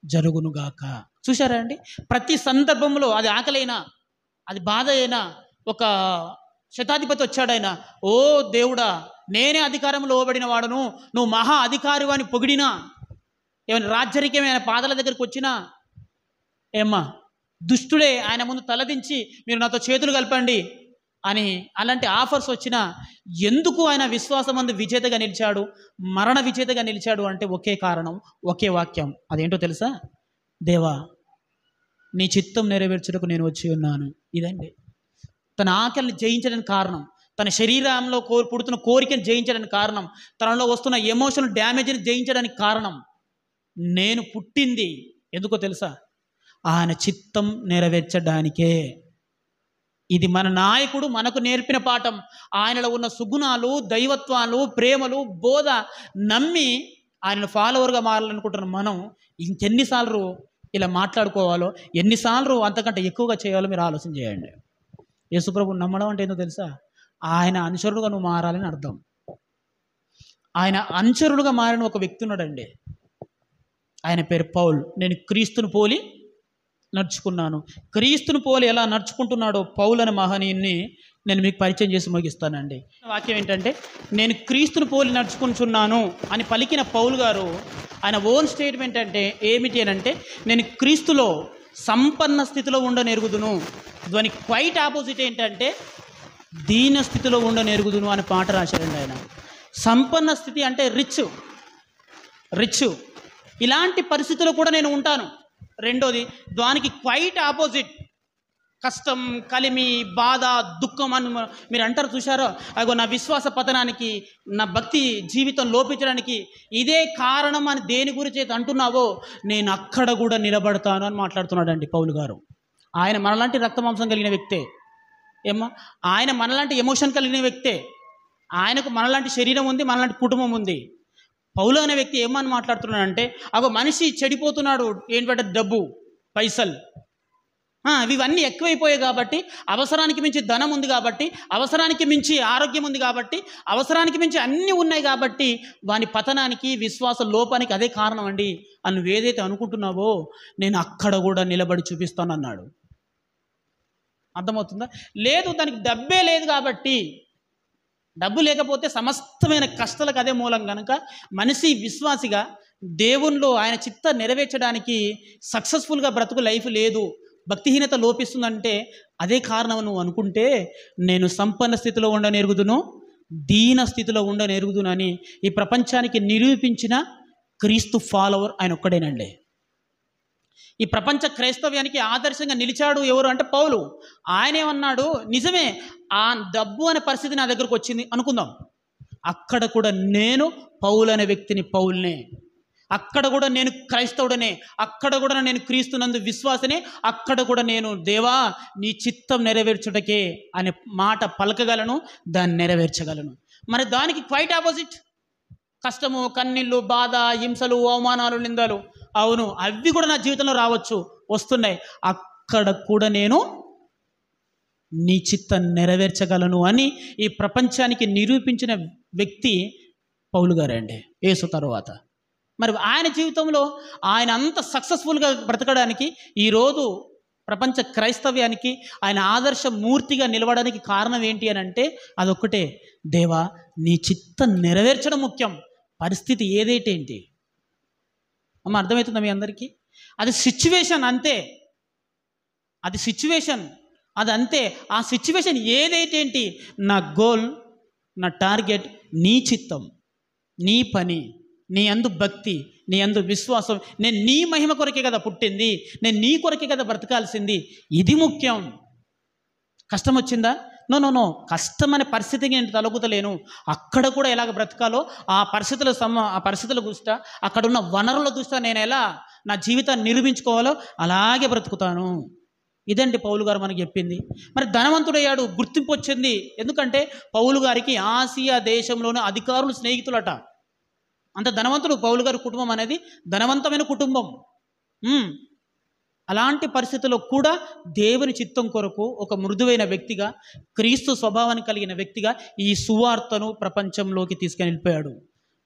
జరుగునుగాక. చూశారా అండి? ప్రతి సందర్భంలో, అది ఆకలైనా, అది బాధ అయినా, ఒక శతాధిపతి వచ్చాడైనా, ఓ దేవుడా, నేనే అధికారంలో లోబడిన వాడను, నువ్వు మహా అధికారి అని పొగిడినా, ఏమైనా రాజ్యరికమైన పాదాల దగ్గరికి వచ్చినా, ఏమ్మా దుష్టుడే ఆయన ముందు తలదించి మీరు నాతో చేతులు కలపండి అని అలాంటి ఆఫర్స్ వచ్చినా, ఎందుకు ఆయన విశ్వాసమందు విజేతగా నిలిచాడు, మరణ విజేతగా నిలిచాడు అంటే ఒకే కారణం, ఒకే వాక్యం. అదేంటో తెలుసా? దేవా, నీ చిత్తం నెరవేర్చుటకు నేను వచ్చి ఉన్నాను. ఇదండి తన ఆకలిని జయించడానికి కారణం, తన శరీరంలో పుడుతున్న కోరికను జయించడానికి కారణం, తనలో వస్తున్న ఎమోషనల్ డ్యామేజ్ని జయించడానికి కారణం. నేను పుట్టింది ఎందుకో తెలుసా? ఆయన చిత్తం నెరవేర్చడానికే. ఇది మన నాయకుడు మనకు నేర్పిన పాఠం. ఆయనలో ఉన్న సుగుణాలు, దైవత్వాలు, ప్రేమలు, బోధ నమ్మి ఆయనను ఫాలోవర్గా మారాలనుకుంటున్న మనం ఇంకెన్నిసార్లు ఇలా మాట్లాడుకోవాలో, ఎన్నిసార్లు అంతకంటే ఎక్కువగా చేయాలో మీరు ఆలోచన చేయండి. యేసుప్రభు నమ్మడం అంటే ఏంటో తెలుసా? ఆయన అనుచరుడుగా నువ్వు మారాలని అర్థం. ఆయన అనుచరుడుగా మారిన ఒక వ్యక్తి ఉన్నాడండి, ఆయన పేరు పౌల్. నేను క్రీస్తుని పోలి నడుచుకున్నాను. క్రీస్తుని పోలి ఎలా నడుచుకుంటున్నాడో పౌల్ అనే మహనీయుని నేను మీకు పరిచయం చేసి ముగిస్తానండి. వాక్యం ఏంటంటే, నేను క్రీస్తుని పోలి నడుచుకుంటున్నాను అని పలికిన పౌల్ గారు ఆయన ఓన్ స్టేట్మెంట్ అంటే ఏమిటి అని అంటే, నేను క్రీస్తులో సంపన్న స్థితిలో ఉండనెరుగుదును. దానికి క్వైట్ ఆపోజిట్ ఏంటంటే, దీన స్థితిలో ఉండనెరుగుదును అని పాట రాశారండి ఆయన. సంపన్న స్థితి అంటే రిచ్, ఇలాంటి పరిస్థితుల్లో కూడా నేను ఉంటాను. రెండోది, దానికి క్వైట్ ఆపోజిట్ కష్టం, కలిమి, బాధ, దుఃఖం అని మీరు అంటారు చూశారో, అగో నా విశ్వాస పతనానికి, నా భక్తి జీవితం లోపించడానికి ఇదే కారణం అని దేని గురించి అంటున్నావో, నేను అక్కడ కూడా నిలబడతాను అని మాట్లాడుతున్నాడండి పౌలు గారు. ఆయన మనలాంటి రక్తమాంసం కలిగిన వ్యక్తే. ఏమ్మా, ఆయన మనలాంటి ఎమోషన్ కలిగిన వ్యక్తే. ఆయనకు మనలాంటి శరీరం ఉంది, మనలాంటి కుటుంబం ఉంది. పౌలు అనే వ్యక్తి ఏమని మాట్లాడుతున్నాడంటే, అగో మనిషి చెడిపోతున్నాడు, ఏంటంటే డబ్బు, పైసలు, ఇవన్నీ ఎక్కువైపోయాయి కాబట్టి, అవసరానికి మించి ధనం ఉంది కాబట్టి, అవసరానికి మించి ఆరోగ్యం ఉంది కాబట్టి, అవసరానికి మించి అన్నీ ఉన్నాయి కాబట్టి, వాని పతనానికి, విశ్వాస లోపానికి అదే కారణం అండి అని నువ్వేదైతే అనుకుంటున్నావో, నేను అక్కడ కూడా నిలబడి చూపిస్తానన్నాడు. అర్థమవుతుందా? లేదు, దానికి డబ్బే లేదు కాబట్టి, డబ్బు లేకపోతే సమస్తమైన కష్టాలకు అదే మూలం కనుక మనిషి విశ్వాసిగా దేవునిలో ఆయన చిత్త నెరవేర్చడానికి సక్సెస్ఫుల్గా బ్రతుకు లైఫ్ లేదు, భక్తిహీనత లోపిస్తుందంటే అదే కారణం నువ్వు అనుకుంటే, నేను సంపన్న స్థితిలో ఉండనెరుగుదును, దీన స్థితిలో ఉండనెరుగుదును అని ఈ ప్రపంచానికి నిరూపించిన క్రీస్తు ఫాలోవర్ ఆయన ఒక్కడేనండి. ఈ ప్రపంచ క్రైస్తవ్యానికి ఆదర్శంగా నిలిచాడు ఎవరు అంటే పౌలు. ఆయన ఏమన్నాడు, నిజమే ఆ డబ్బు అనే పరిస్థితి నా దగ్గరకు వచ్చింది అనుకుందాం, అక్కడ కూడా నేను పౌలు అనే వ్యక్తిని పౌల్నే, అక్కడ కూడా నేను క్రైస్తవుడనే, అక్కడ కూడా నేను క్రీస్తునందు విశ్వాసనే, అక్కడ కూడా నేను దేవా నీ చిత్తం నెరవేర్చుటకే అనే మాట పలకగలను, దాన్ని నెరవేర్చగలను. మరి దానికి క్వైట్ ఆపోజిట్ కష్టము, కన్నీళ్ళు, బాధ, హింసలు, అవమానాలు, నిందలు, అవును అవి కూడా నా జీవితంలో రావచ్చు, వస్తున్నాయి, అక్కడ కూడా నేను నీ చిత్తం నెరవేర్చగలను అని ఈ ప్రపంచానికి నిరూపించిన వ్యక్తి పౌలు గారే అండి, యేసు తర్వాత. మరి ఆయన జీవితంలో ఆయన అంత సక్సెస్ఫుల్గా బ్రతకడానికి, ఈరోజు ప్రపంచ క్రైస్తవ్యానికి ఆయన ఆదర్శ మూర్తిగా నిలవడానికి కారణం ఏంటి అని అంటే అదొక్కటే, దేవా నీ చిత్తం నెరవేర్చడం ముఖ్యం, పరిస్థితి ఏదేంటి. అమ్మ అర్థమవుతుందా మీ అందరికీ? అది సిచ్యువేషన్ అంతే, అది సిచ్యువేషన్, అది అంతే. ఆ సిచ్యువేషన్ ఏదైతేంటి, నా గోల్, నా టార్గెట్ నీ చిత్తం, నీ పని, నీ అందు భక్తి, నీ అందు విశ్వాసం. నేను నీ మహిమ కొరకే కదా పుట్టింది, నేను నీ కొరకే కదా బ్రతకాల్సింది, ఇది ముఖ్యం. కష్టం వచ్చిందా? నో నో నో, కష్టమనే పరిస్థితికి నేను తలగుతలేను, అక్కడ కూడా ఎలాగ బ్రతకాలో ఆ పరిస్థితుల దృష్ట్యా, అక్కడ ఉన్న వనరుల దృష్ట్యా నేను ఎలా నా జీవితాన్ని నిర్మించుకోవాలో అలాగే బ్రతుకుతాను. ఇదండి పౌలు గారు మనకి చెప్పింది. మరి ధనవంతుడయ్యాడు, గుర్తింపు వచ్చింది. ఎందుకంటే పౌలు గారికి ఆసియా దేశంలోని అధికారులు స్నేహితులట. అంత ధనవంతుడు పౌలు గారి కుటుంబం అనేది ధనవంతమైన కుటుంబం. అలాంటి పరిస్థితుల్లో కూడా దేవుని చిత్తం కొరకు ఒక మృదువైన వ్యక్తిగా, క్రీస్తు స్వభావాన్ని కలిగిన వ్యక్తిగా ఈ సువార్తను ప్రపంచంలోకి తీసుకొని వెళ్ళిపోయాడు.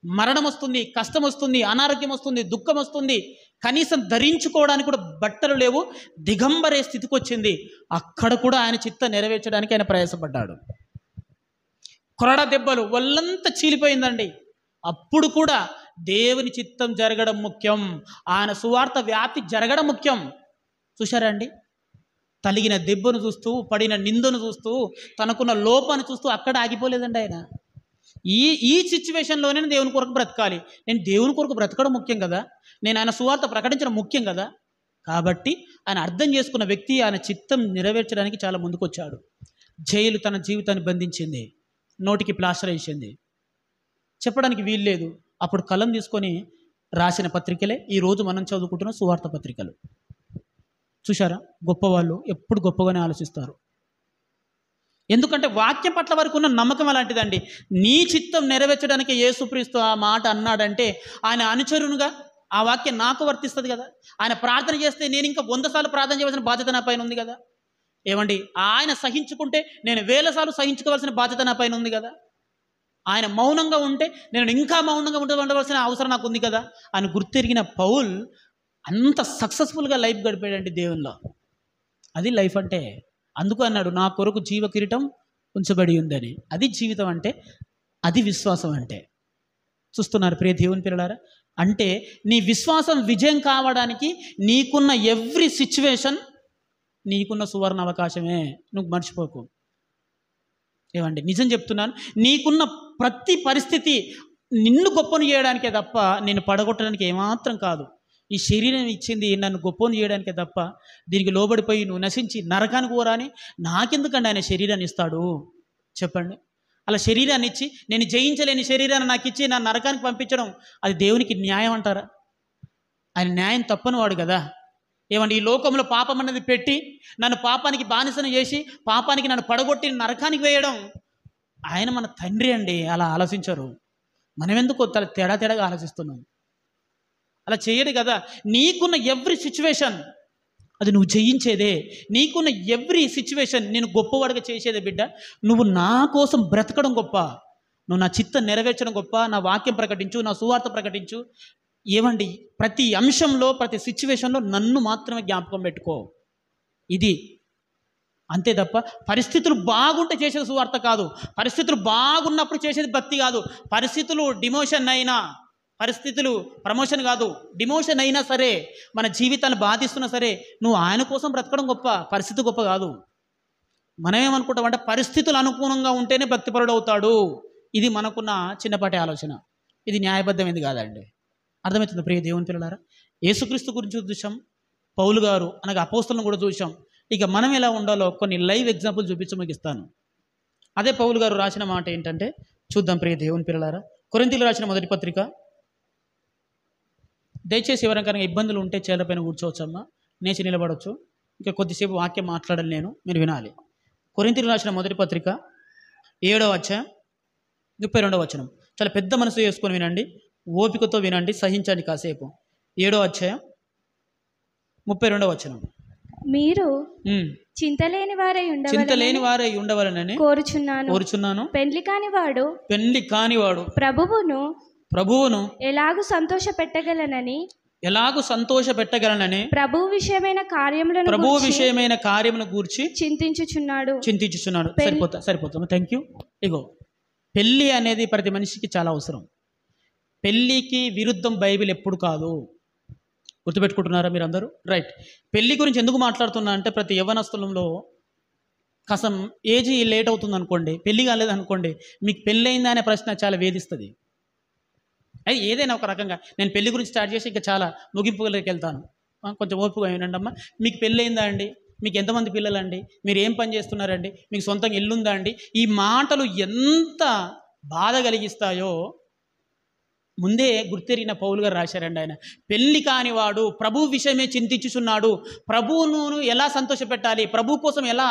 మరణం వస్తుంది, కష్టం వస్తుంది, అనారోగ్యం వస్తుంది, దుఃఖం వస్తుంది, కనీసం ధరించుకోవడానికి కూడా బట్టలు లేవు, దిగంబరే స్థితికి వచ్చింది. అక్కడ కూడా ఆయన చిత్తం నెరవేర్చడానికి ఆయన ప్రయాసపడ్డాడు. కొరడా దెబ్బలు, ఒళ్ళంతా చీలిపోయిందండి. అప్పుడు కూడా దేవుని చిత్తం జరగడం ముఖ్యం, ఆయన సువార్త వ్యాప్తి జరగడం ముఖ్యం. చూశారా అండి, తలిగిన దెబ్బను చూస్తూ, పడిన నిందను చూస్తూ, తనకున్న లోపాన్ని చూస్తూ అక్కడ ఆగిపోలేదండి ఆయన. ఈ సిచ్యువేషన్లోనే దేవుని కొరకు బ్రతకాలి, నేను దేవుని కొరకు బ్రతకడం ముఖ్యం కదా, నేను ఆయన సువార్త ప్రకటించడం ముఖ్యం కదా. కాబట్టి ఆయన అర్థం చేసుకున్న వ్యక్తి ఆయన చిత్తం నెరవేర్చడానికి చాలా ముందుకొచ్చాడు. జైలు తన జీవితాన్ని బంధించింది, నోటికి ప్లాస్టర్ వేసింది, చెప్పడానికి వీల్లేదు. అప్పుడు కలం తీసుకొని రాసిన పత్రికలే ఈరోజు మనం చదువుకుంటున్న సువార్త పత్రికలు. చూశారా, గొప్పవాళ్ళు ఎప్పుడు గొప్పగానే ఆలోచిస్తారు. ఎందుకంటే వాక్యం పట్ల వరకు ఉన్న నమ్మకం అలాంటిదండి. నీ చిత్తం నెరవేర్చడానికి యేసుక్రీస్తు ఆ మాట అన్నాడంటే ఆయన అనుచరునిగా ఆ వాక్యం నాకు వర్తిస్తుంది కదా. ఆయన ప్రార్థన చేస్తే నేను ఇంకా 100 సార్లు ప్రార్థన చేయవలసిన బాధ్యత నా పైన ఉంది కదా. ఏమండి, ఆయన సహించుకుంటే నేను 1000 సార్లు సహించుకోవాల్సిన బాధ్యత నా పైన ఉంది కదా. ఆయన మౌనంగా ఉంటే నేను ఇంకా మౌనంగా ఉండవలసిన అవసరం నాకు ఉంది కదా అని గుర్తెరిగిన పౌల్ అంత సక్సెస్ఫుల్గా లైఫ్ గడిపాడండి దేవుల్లో. అది లైఫ్ అంటే. అందుకు అన్నాడు, నా కొరకు జీవ కిరీటం ఉంచబడి ఉందని. అది జీవితం అంటే, అది విశ్వాసం అంటే. చూస్తున్నారు ప్రియ దేవుని పిల్లలారా, అంటే నీ విశ్వాసం విజయం కావడానికి నీకున్న ఎవ్రీ సిచ్యువేషన్ నీకున్న సువర్ణ అవకాశమే, నువ్వు మర్చిపోకు. ఏమండి, నిజం చెప్తున్నాను, నీకున్న ప్రతి పరిస్థితి నిన్ను గొప్పను చేయడానికే తప్ప నేను పడగొట్టడానికి ఏమాత్రం కాదు. ఈ శరీరం ఇచ్చింది నన్ను గొప్పను చేయడానికే తప్ప దీనికి లోబడిపోయి నువ్వు నశించి నరకానికి పోరాని నాకెందుకండి ఆయన శరీరాన్ని ఇస్తాడు చెప్పండి. అలా శరీరాన్ని ఇచ్చి నేను జయించలేని శరీరాన్ని నాకు ఇచ్చి నా నరకానికి పంపించడం అది దేవునికి న్యాయం అంటారా? ఆయన న్యాయం తప్పని వాడు కదా. ఏమండి, ఈ లోకంలో పాపం అనేది పెట్టి నన్ను పాపానికి బానిసను చేసి పాపానికి నన్ను పడగొట్టి నరకానికి వేయడం ఆయన మన తండ్రి అండి. అలా ఆలోచించరు. మనం ఎందుకు తేడాగా ఆలోచిస్తున్నాం? అలా చేయడు కదా. నీకున్న ఎవ్రీ సిచ్యువేషన్ అది నువ్వు జయించేదే. నీకున్న ఎవ్రీ సిచ్యువేషన్ నేను గొప్పవాడిగా చేసేదే బిడ్డ. నువ్వు నా కోసం బ్రతకడం గొప్ప, నువ్వు నా చిత్తం నెరవేర్చడం గొప్ప. నా వాక్యం ప్రకటించు, నా సువార్త ప్రకటించు. ఏమండి, ప్రతి అంశంలో ప్రతి సిచ్యువేషన్లో నన్ను మాత్రమే జ్ఞాపకం పెట్టుకో. ఇది అంతే తప్ప పరిస్థితులు బాగుంటే చేసేది సువార్త కాదు, పరిస్థితులు బాగున్నప్పుడు చేసేది భక్తి కాదు. పరిస్థితులు డిమోషన్ అయినా, పరిస్థితులు ప్రమోషన్ కాదు, డిమోషన్ అయినా సరే, మన జీవితాన్ని బాధిస్తున్నా సరే నువ్వు ఆయన కోసం బ్రతకడం గొప్ప, పరిస్థితి గొప్ప కాదు. మనమేమనుకుంటామంటే పరిస్థితులు అనుకూలంగా ఉంటేనే భక్తిపరుడు అవుతాడు. ఇది మనకున్న చిన్నపాటి ఆలోచన. ఇది న్యాయబద్ధమైనది కాదండి. అర్థమవుతుంది ప్రియ దేవుని పిల్లలారా? యేసుక్రీస్తు గురించి చూసాం, పౌలు గారు అనగా అపోస్తలను కూడా చూసాం. ఇక మనం ఎలా ఉండాలో కొన్ని లైవ్ ఎగ్జాంపుల్ చూపించి మీకు ఇస్తాను. అదే పౌలు గారు రాసిన మాట ఏంటంటే చూద్దాం ప్రియ దేవుని పిల్లలారా. కొరింథీయులకు రాసిన మొదటి పత్రిక, దయచేసి ఎవరికైనా ఇబ్బందులు ఉంటే చైర్ల పైన కూర్చోవచ్చమ్మా, నేచి నిలబడవచ్చు. ఇంకా కొద్దిసేపు వాక్యం మాట్లాడాలి నేను, మీరు వినాలి. కొరింథీయులకు రాసిన మొదటి పత్రిక 7వ అధ్యాయం 32వ వచనం. చాలా పెద్ద మనసు చేసుకొని వినండి, ఓపికతో వినండి, సహించండి కాసేపు. 7వ అధ్యాయం 32వ వచనం. మీరు చింతలేని వారై ఉండవలనని కోరుచున్నాను. పెండ్లి కానివాడు ప్రభువును ఎలాగు సంతోష పెట్టగలనని ప్రభువు విషయమైన కార్యమును గూర్చి చింతించుచున్నాడు. సరిపోతాము. Thank you. ఇగో, పెళ్ళి అనేది ప్రతి మనిషికి చాలా అవసరం. పెళ్ళికి విరుద్ధం బైబిల్ ఎప్పుడు కాదు. గుర్తుపెట్టుకుంటున్నారా మీరు అందరూ? రైట్. పెళ్ళి గురించి ఎందుకు మాట్లాడుతున్నా అంటే, ప్రతి యవ్వనస్థలంలో కసం ఏజ్ లేట్ అవుతుంది అనుకోండి, పెళ్ళి కాలేదనుకోండి, మీకు పెళ్ళయిందా అనే ప్రశ్న చాలా వేధిస్తుంది. అది ఏదైనా ఒక రకంగా నేను పెళ్లి గురించి స్టార్ట్ చేసి ఇంకా చాలా ముగింపులోకి వెళ్తాను. కొంచెం ఓపికగా వినండి అమ్మా. మీకు పెళ్ళయిందా అండి? మీకు ఎంతమంది పిల్లలండి? మీరు ఏం పని చేస్తున్నారండి? మీకు సొంతంగా ఇల్లుందా అండి? ఈ మాటలు ఎంత బాధ కలిగిస్తాయో ముందే గుర్తెరిగిన పౌలు గారు రాశారండి. ఆయన పెళ్లి కానివాడు ప్రభు విషయమే చింతించుచున్నాడు. ప్రభువును ఎలా సంతోషపెట్టాలి, ప్రభు కోసం ఎలా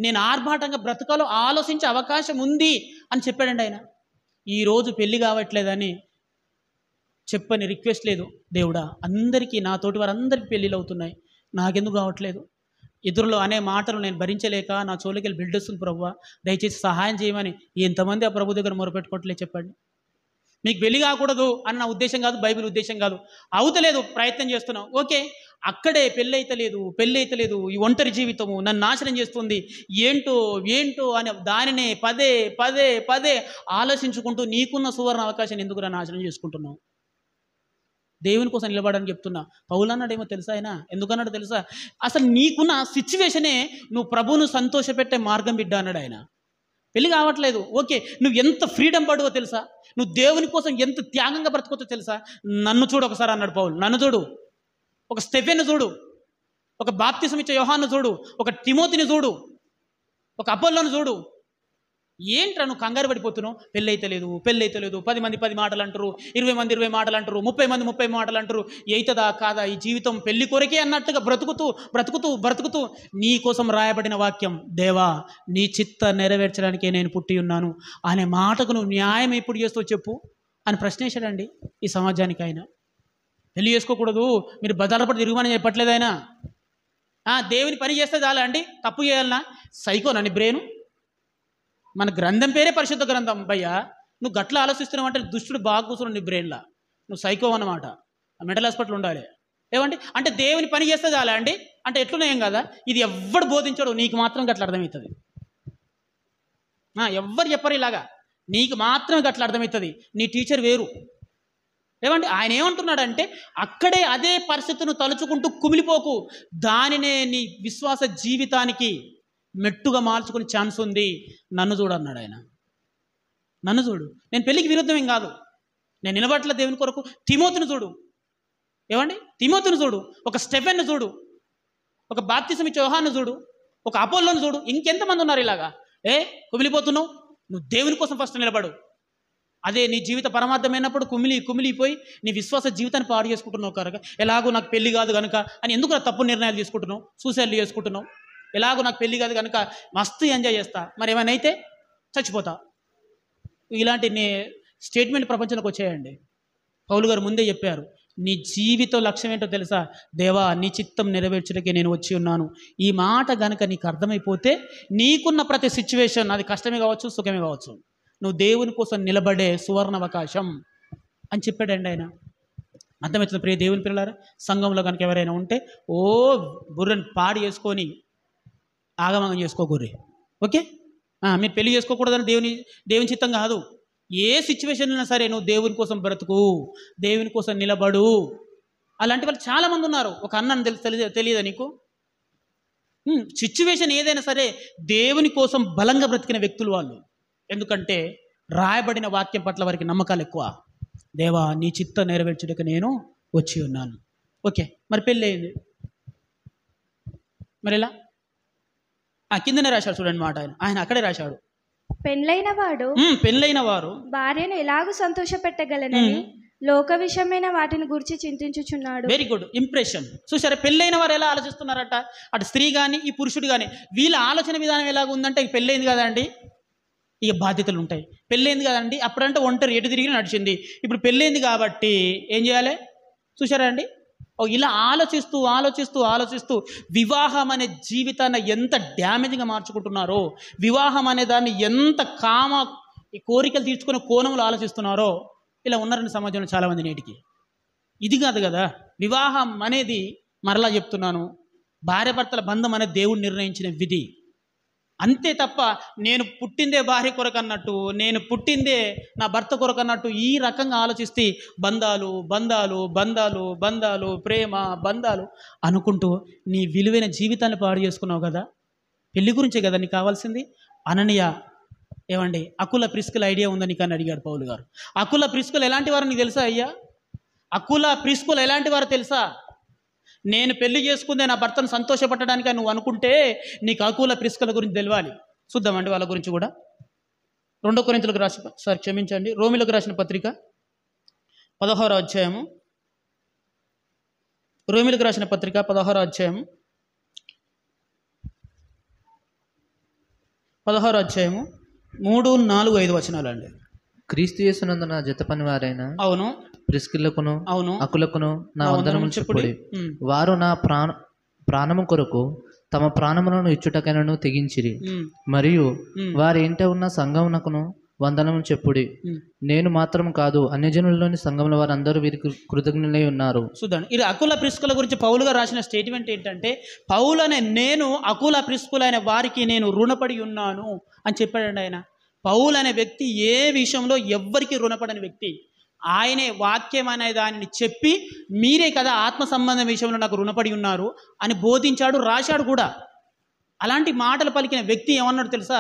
నేను ఆర్భాటంగా బ్రతకాలో ఆలోచించే అవకాశం ఉంది అని చెప్పాడండి ఆయన. ఈరోజు పెళ్ళి కావట్లేదని చెప్పని రిక్వెస్ట్ లేదు. దేవుడా, అందరికీ, నాతోటి వారందరికీ పెళ్ళిళ్ళు అవుతున్నాయి, నాకెందుకు కావట్లేదు? ఎదురులో అనే మాటలు నేను భరించలేక నా చోలికి వెళ్ళి బిల్డ్ వస్తుంది. ప్రభువా, దయచేసి సహాయం చేయమని ఎంతమంది ఆ ప్రభు దగ్గర మొరపెట్టుకోవట్లేదు చెప్పండి. మీకు పెళ్లి కాకూడదు అని నా ఉద్దేశం కాదు, బైబిల్ ఉద్దేశం కాదు. అవుతలేదు, ప్రయత్నం చేస్తున్నాం, ఓకే. అక్కడే పెళ్ళి అయితే లేదు, ఈ ఒంటరి జీవితము నన్ను నాశనం చేస్తుంది, ఏంటో అని దానినే పదే పదే పదే ఆలోచించుకుంటూ నీకున్న సువర్ణ అవకాశాన్ని ఎందుకు నాశనం చేసుకుంటున్నావు? దేవుని కోసం నిలబడని చెప్తున్నా. పౌలు అన్నాడేమో తెలుసా? ఆయన ఎందుకన్నాడు తెలుసా? అసలు నీకున్న సిచ్యువేషనే నువ్వు ప్రభువును సంతోషపెట్టే మార్గం బిడ్డ అన్నాడు ఆయన. పెళ్ళి కావట్లేదు, ఓకే. నువ్వు ఎంత ఫ్రీడమ్ పడువో తెలుసా? నువ్వు దేవుని కోసం ఎంత త్యాగంగా బ్రతుకోవచ్చో తెలుసా? నన్ను చూడు ఒకసారి అన్నాడు పౌలు. నన్ను చూడు, ఒక స్టెఫెన్ను చూడు, ఒక బాప్తిసం ఇచ్చే యోహాన్ను చూడు, ఒక తిమోతిని చూడు, ఒక అపోల్లోను చూడు. ఏంట్రా నువ్వు కంగారు పడిపోతున్నావు? పెళ్ళి అయితే లేదు, 10 మంది 10 మాటలు అంటారు, 20 మంది 20 మాటలు అంటారు, 30 మంది 30 మాటలు అంటారు. అవుతుందా కాదా ఈ జీవితం? పెళ్లి కొరకే అన్నట్టుగా బ్రతుకుతూ నీ కోసం రాయబడిన వాక్యం, దేవా నీ చిత్త నెరవేర్చడానికే నేను పుట్టి ఉన్నాను అనే మాటకు నువ్వు న్యాయం ఎప్పుడు చేస్తావు చెప్పు అని ప్రశ్నించాడండి ఈ సమాజానికి ఆయన. పెళ్లి చేసుకోకూడదు, మీరు బదాలపడి తిరుగుమని చెప్పట్లేదు ఆయన. దేవుని పని చేస్తే చాలా అండి, తప్పు చేయాలన్నా? సైకోనా నీ బ్రెయిన్? మన గ్రంథం పేరే పరిశుద్ధ గ్రంథం భయ్యా. నువ్వు గట్ల ఆలోచిస్తున్నావు అంటే దుష్టుడు బాగా కూర్చున్నావు నీ బ్రెయిన్లో. నువ్వు సైకో అన్నమాట. మెంటల్ హాస్పిటల్ ఉండాలి. ఏమండి అంటే దేవుని పని చేస్తే చాలా అండి అంటే ఎట్లున్నాయేం కదా? ఇది ఎవ్వడు బోధించాడు, నీకు మాత్రం గట్ల అర్థమవుతుంది. ఎవ్వరు చెప్పరు ఇలాగా, నీకు మాత్రం గట్ల అర్థమవుతుంది. నీ టీచర్ వేరు. ఏమండి ఆయన ఏమంటున్నాడంటే, అక్కడే అదే పరిస్థితిని తలుచుకుంటూ కుమిలిపోకు, దానినే నీ విశ్వాస జీవితానికి మెట్టుగా మార్చుకునే ఛాన్స్ ఉంది. నన్ను చూడు అన్నాడు ఆయన. నన్ను చూడు, నేను పెళ్ళికి విరుద్ధమేం కాదు, నేను నిలబట్ల దేవుని కొరకు. తిమోతిని చూడు, ఏమండి తిమోతిని చూడు, ఒక స్టెఫెన్ను చూడు, ఒక బాప్తిసం ఇచ్చే యోహాన్ను చూడు, ఒక అపోల్లోను చూడు, ఇంకెంతమంది ఉన్నారు ఇలాగా. కుమిలిపోతున్నావు, నువ్వు దేవుని కోసం ఫస్ట్ నిలబడు. అదే నీ జీవిత పరమార్థమైనప్పుడు కుమిలిపోయి నీ విశ్వాస జీవితాన్ని పాడు చేసుకుంటున్నావు కనుక, ఎలాగో నాకు పెళ్లి కాదు కనుక అని ఎందుకు తప్పు నిర్ణయాలు తీసుకుంటున్నావు, సూసైడ్లు చేసుకుంటున్నావు. ఎలాగో నాకు పెళ్లి కాదు కనుక మస్తు ఎంజాయ్ చేస్తా, మరి ఏమైనా అయితే చచ్చిపోతా. ఇలాంటి స్టేట్మెంట్ ప్రపంచంలోకి వచ్చాయండి. పౌలు గారు ముందే చెప్పారు, నీ జీవిత లక్ష్యం ఏంటో తెలుసా? దేవా నీ చిత్తం నెరవేర్చడానికి నేను వచ్చి ఉన్నాను. ఈ మాట కనుక నీకు అర్థమైపోతే నీకున్న ప్రతి సిచ్యువేషన్, అది కష్టమే కావచ్చు, సుఖమే కావచ్చు, నువ్వు దేవుని కోసం నిలబడే సువర్ణ అవకాశం అని చెప్పాడండి ఆయన. అర్థమవుతుంది ప్రియ దేవుని పిల్లలారా? సంఘంలో కనుక ఎవరైనా ఉంటే బుర్రని పాడు చేసుకొని ఆగమగం చేసుకోకూరి, ఓకే. మీరు పెళ్లి చేసుకోకూడదని దేవుని చిత్తం కాదు. ఏ సిచ్యువేషన్ అయినా సరే నువ్వు దేవుని కోసం బ్రతుకు, దేవుని కోసం నిలబడు. అలాంటి వాళ్ళు చాలామంది ఉన్నారు. ఒక అన్నని తెలియదా నీకు? సిచ్యువేషన్ ఏదైనా సరే దేవుని కోసం బలంగా బ్రతికిన వ్యక్తులు వాళ్ళు. ఎందుకంటే రాయబడిన వాక్యం పట్ల వారికి నమ్మకాలు ఎక్కువ. దేవా నీ చిత్తం నెరవేర్చుటకు నేను వచ్చి ఉన్నాను. ఓకే, మరి పెళ్ళి అయింది, మరి ఎలా? కిందనే రాశాడు చూడండి మాట, ఆయన అక్కడే రాశాడు, పెళ్ళైన వారు భార్యను ఎలాగూ సంతోష పెట్టగలనని లోక విషయమైన వాటిని గురించి చింతించుచున్నాడు. Very good impression. చూసారా, పెళ్ళైన వారు ఎలా ఆలోచిస్తున్నారట, అటు స్త్రీ కానీ ఈ పురుషుడు కానీ, వీళ్ళ ఆలోచన విధానం ఎలాగ ఉందంటే, పెళ్ళైంది కదండి ఇక బాధ్యతలు ఉంటాయి, పెళ్ళైంది కదండి అప్పుడంటే ఒంటరి ఎటు తిరిగి నడిచింది, ఇప్పుడు పెళ్ళైంది కాబట్టి ఏం చేయాలి? చూసారా అండి, ఇలా ఆలోచిస్తూ ఆలోచిస్తూ ఆలోచిస్తూ వివాహం అనే జీవితాన్ని ఎంత డ్యామేజ్గా మార్చుకుంటున్నారో, వివాహం అనే దాన్ని ఎంత ఈ కోరికలు తీర్చుకునే కోణంలో ఆలోచిస్తున్నారో, ఇలా ఉన్నారండి సమాజంలో చాలామంది నేటికి. ఇది కాదు కదా వివాహం అనేది, మరలా చెప్తున్నాను, భార్యాభర్తల బంధం అనేది దేవుడు నిర్ణయించిన విధి, అంతే తప్ప నేను పుట్టిందే భార్య కొరకు అన్నట్టు, నేను పుట్టిందే నా భర్త కొరకు అన్నట్టు ఈ రకంగా ఆలోచిస్తే బంధాలు బంధాలు బంధాలు బంధాలు ప్రేమ బంధాలు అనుకుంటూ నీ విలువైన జీవితాన్ని పాడు చేసుకున్నావు కదా. పెళ్లి గురించే కదా నీకు కావాల్సింది. అననీయ ఏమండి, అకుల ప్రిస్కుల ఐడియా ఉందని కానీ అడిగాడు పౌలు గారు. అకుల ప్రిస్కులు ఎలాంటి వారు నీకు తెలుసా అయ్యా? అకుల ప్రిస్కులు ఎలాంటి వారు తెలుసా? నేను పెళ్లి చేసుకుందే నా భర్తను సంతోషపెట్టడానికి నువ్వు అనుకుంటే నీకు అకుల ప్రిస్కుల గురించి తెలియాలి. చూద్దామండి వాళ్ళ గురించి కూడా. 2 కొరింథీయులకు రాసిన క్షమించండి రోమిలకు రాసిన పత్రిక 16వ అధ్యాయము, రోమిలకు రాసిన పత్రిక 16వ అధ్యాయము 3, 4, 5 వచనాలండి. క్రీస్తు యేసునందున జత పని వారైన అవును ప్రిస్కిల్లకును అవును అకులకును నా వందనములు చెప్పుడి. వారు నా ప్రాణము కొరకు తమ ప్రాణములను ఇచ్చుటకైనను తెగించిరి. మరియు వారి ఇంట ఉన్న సంఘమునకును వందనములు చెప్పుడి. నేను మాత్రం కాదు, అన్యజనులలోని సంఘముల వారందరూ వీరికి కృతజ్ఞులై ఉన్నారు. చూడండి, ఇది అకుల ప్రిస్కుల గురించి పౌలు గారు రాసిన స్టేట్మెంట్ ఏంటంటే, పౌలు అనే నేను అకుల ప్రిస్కులైన వారికి నేను రుణపడి ఉన్నాను అని చెప్పాడండి ఆయన. పౌలు అనే వ్యక్తి ఏ విషయంలో ఎవ్వరికి రుణపడని వ్యక్తి. ఆయనే వాక్యం అనే దానిని చెప్పి మీరే కదా ఆత్మ సంబంధం విషయంలో నాకు రుణపడి ఉన్నారు అని బోధించాడు, రాశాడు కూడా. అలాంటి మాటలు పలికిన వ్యక్తి ఏమన్నాడు తెలుసా?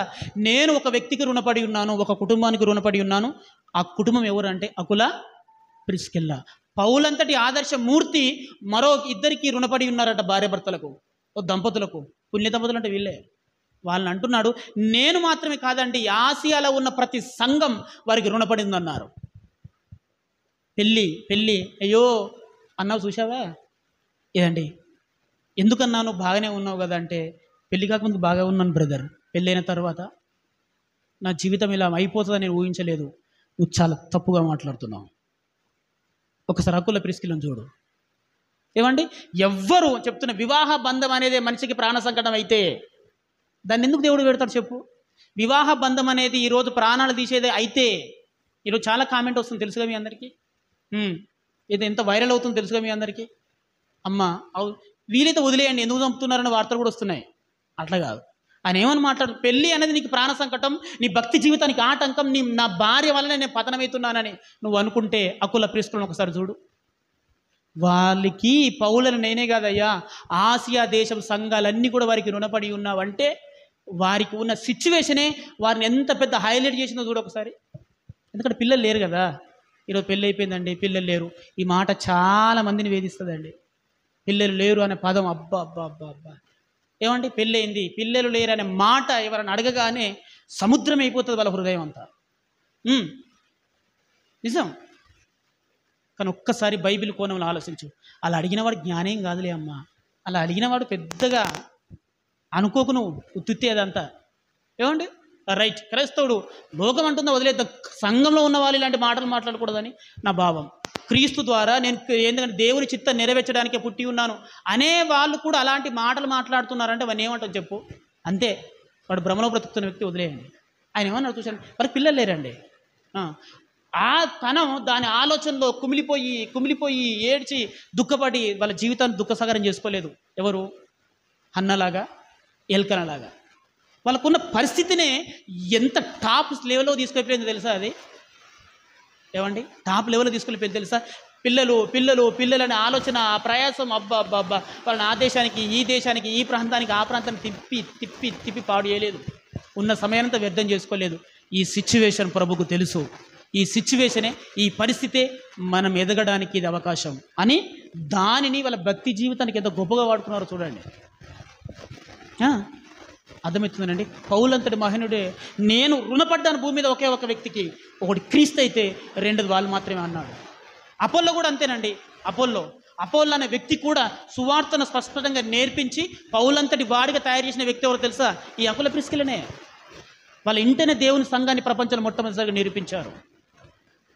నేను ఒక వ్యక్తికి రుణపడి ఉన్నాను, ఒక కుటుంబానికి రుణపడి ఉన్నాను. ఆ కుటుంబం ఎవరంటే అకుల ప్రిస్కిల్ల. పౌలంతటి ఆదర్శమూర్తి మరో 2 రుణపడి ఉన్నారట, భార్యాభర్తలకు, దంపతులకు. పుణ్య దంపతులు అంటే వీళ్ళే. వాళ్ళని అంటున్నాడు, నేను మాత్రమే కాదండి, ఆసియాలో ఉన్న ప్రతి సంఘం వారికి రుణపడి ఉందన్నారు. పెళ్ళి అయ్యో అన్నావు చూసావా ఏదండి, ఎందుకన్నాను బాగానే ఉన్నావు కదా అంటే, పెళ్ళి కాకముందు బాగా ఉన్నాను బ్రదర్, పెళ్ళైన తర్వాత నా జీవితం ఇలా అయిపోతుందని నేను ఊహించలేదు, నువ్వు చాలా తప్పుగా మాట్లాడుతున్నావు. ఒకసారి అకుల ప్రిస్కిల్లను చూడు. ఏమండి, ఎవ్వరు చెప్తున్న వివాహ బంధం అనేది మనిషికి ప్రాణ సంకటం అయితే దాన్ని ఎందుకు దేవుడు పెడతాడు చెప్పు? వివాహ బంధం అనేది ఈరోజు ప్రాణాలు తీసేదే అయితే, ఈరోజు చాలా కామెంట్ వస్తుంది తెలుసుగా మీ అందరికీ, ఇది ఎంత వైరల్ అవుతుంది తెలుసుగా మీ అందరికీ. అమ్మ వీలైతే వదిలేయండి, ఎందుకు చంపుతున్నారని వార్తలు కూడా వస్తున్నాయి. అట్లా కాదు, ఆయన ఏమని మాట్లాడు, పెళ్ళి అనేది నీకు ప్రాణ సంకటం, నీ భక్తి జీవితానికి ఆటంకం, నా భార్య వల్లనే నేను పతనమవుతున్నానని నువ్వు అనుకుంటే అకుల ప్రిస్కులను ఒకసారి చూడు. వాళ్ళకి పౌలను నేనే కాదయ్యా, ఆసియా దేశం సంఘాలన్నీ కూడా వారికి రుణపడి ఉన్నావంటే వారికి ఉన్న సిచ్యువేషనే వారిని ఎంత పెద్ద హైలైట్ చేసిందో చూడు ఒకసారి. ఎందుకంటే పిల్లలు లేరు కదా. ఈరోజు పెళ్ళి అయిపోయిందండి, పిల్లలు లేరు, ఈ మాట చాలా మందిని వేధిస్తుందండి. పిల్లలు లేరు అనే పదం అబ్బా అబ్బా అబ్బా అబ్బా. ఏమండి, పెళ్ళయింది పిల్లలు లేరు అనే మాట ఎవరైనా అడగగానే సముద్రం అయిపోతుంది వాళ్ళ హృదయం అంతా. నిజం. కానీ ఒక్కసారి బైబిల్ కోణంలో ఆలోచించు. అలా అడిగినవాడు జ్ఞానేం కాదులే అమ్మ, అలా అడిగినవాడు పెద్దగా అనుకోకు నువ్వు ఉత్తుత్తేదంతా. ఏమండి, రైట్, క్రైస్తవుడు లోకం అంటుందా వదిలేద్దాం, సంఘంలో ఉన్న వాళ్ళు ఇలాంటి మాటలు మాట్లాడకూడదని నా భావం. క్రీస్తు ద్వారా నేను ఎందుకంటే దేవుని చిత్తం నెరవేర్చడానికే పుట్టి ఉన్నాను అనే వాళ్ళు కూడా అలాంటి మాటలు మాట్లాడుతున్నారంటే వాడిని ఏమంటావు చెప్పు? అంతే, వాడు భ్రమలో బ్రతుకుతున్న వ్యక్తి వదిలేయండి. ఆయన ఏమన్నా చూశాను, వారికి పిల్లలు లేరండి. ఆ తనం దాని ఆలోచనలో కుమిలిపోయి ఏడ్చి దుఃఖపడి వాళ్ళ జీవితాన్ని దుఃఖసాగరం చేసుకోలేదు. ఎవరు? హన్నలాగా, ఎల్కనలాగా. వాళ్ళకున్న పరిస్థితినే ఎంత టాప్ లెవెల్లో తీసుకెళ్ళిపోయింది తెలుసా? అది ఏమండి, టాప్ లెవెల్లో తీసుకెళ్ళిపోయింది తెలుసా? పిల్లలు అనే ఆలోచన, ఆ ప్రయాసం, అబ్బా వాళ్ళని ఆ దేశానికి ఈ దేశానికి ఈ ప్రాంతానికి ఆ ప్రాంతానికి తిప్పి పాడు చేయలేదు. ఉన్న సమయానంతా వ్యర్థం చేసుకోలేదు. ఈ సిచ్యువేషన్ ప్రభుకు తెలుసు. ఈ సిచ్యువేషనే, ఈ పరిస్థితే మనం ఎదగడానికి ఇది అవకాశం అని దానిని వాళ్ళ భక్తి జీవితానికి ఎంత గొప్పగా వాడుకున్నారో చూడండి. అర్థమవుతుందండి. పౌలంతటి మహనుడే నేను రుణపడ్డాను భూమి మీద ఒకే ఒక వ్యక్తికి, ఒకటి క్రీస్తు అయితే, రెండోది వాళ్ళు మాత్రమే అన్నాడు. అపోల్లో కూడా అంతేనండి. అపోల్లో అనే వ్యక్తి కూడా సువార్తను స్పష్టంగా నేర్పించి పౌలంతటి వాడిగా తయారు చేసిన వ్యక్తి ఎవరో తెలుసా? ఈ అపోల్లో ప్రిస్కిలనే. వాళ్ళ ఇంటనే దేవుని సంఘాన్ని ప్రపంచంలో మొట్టమొదటిసారిగా నిరూపించారు.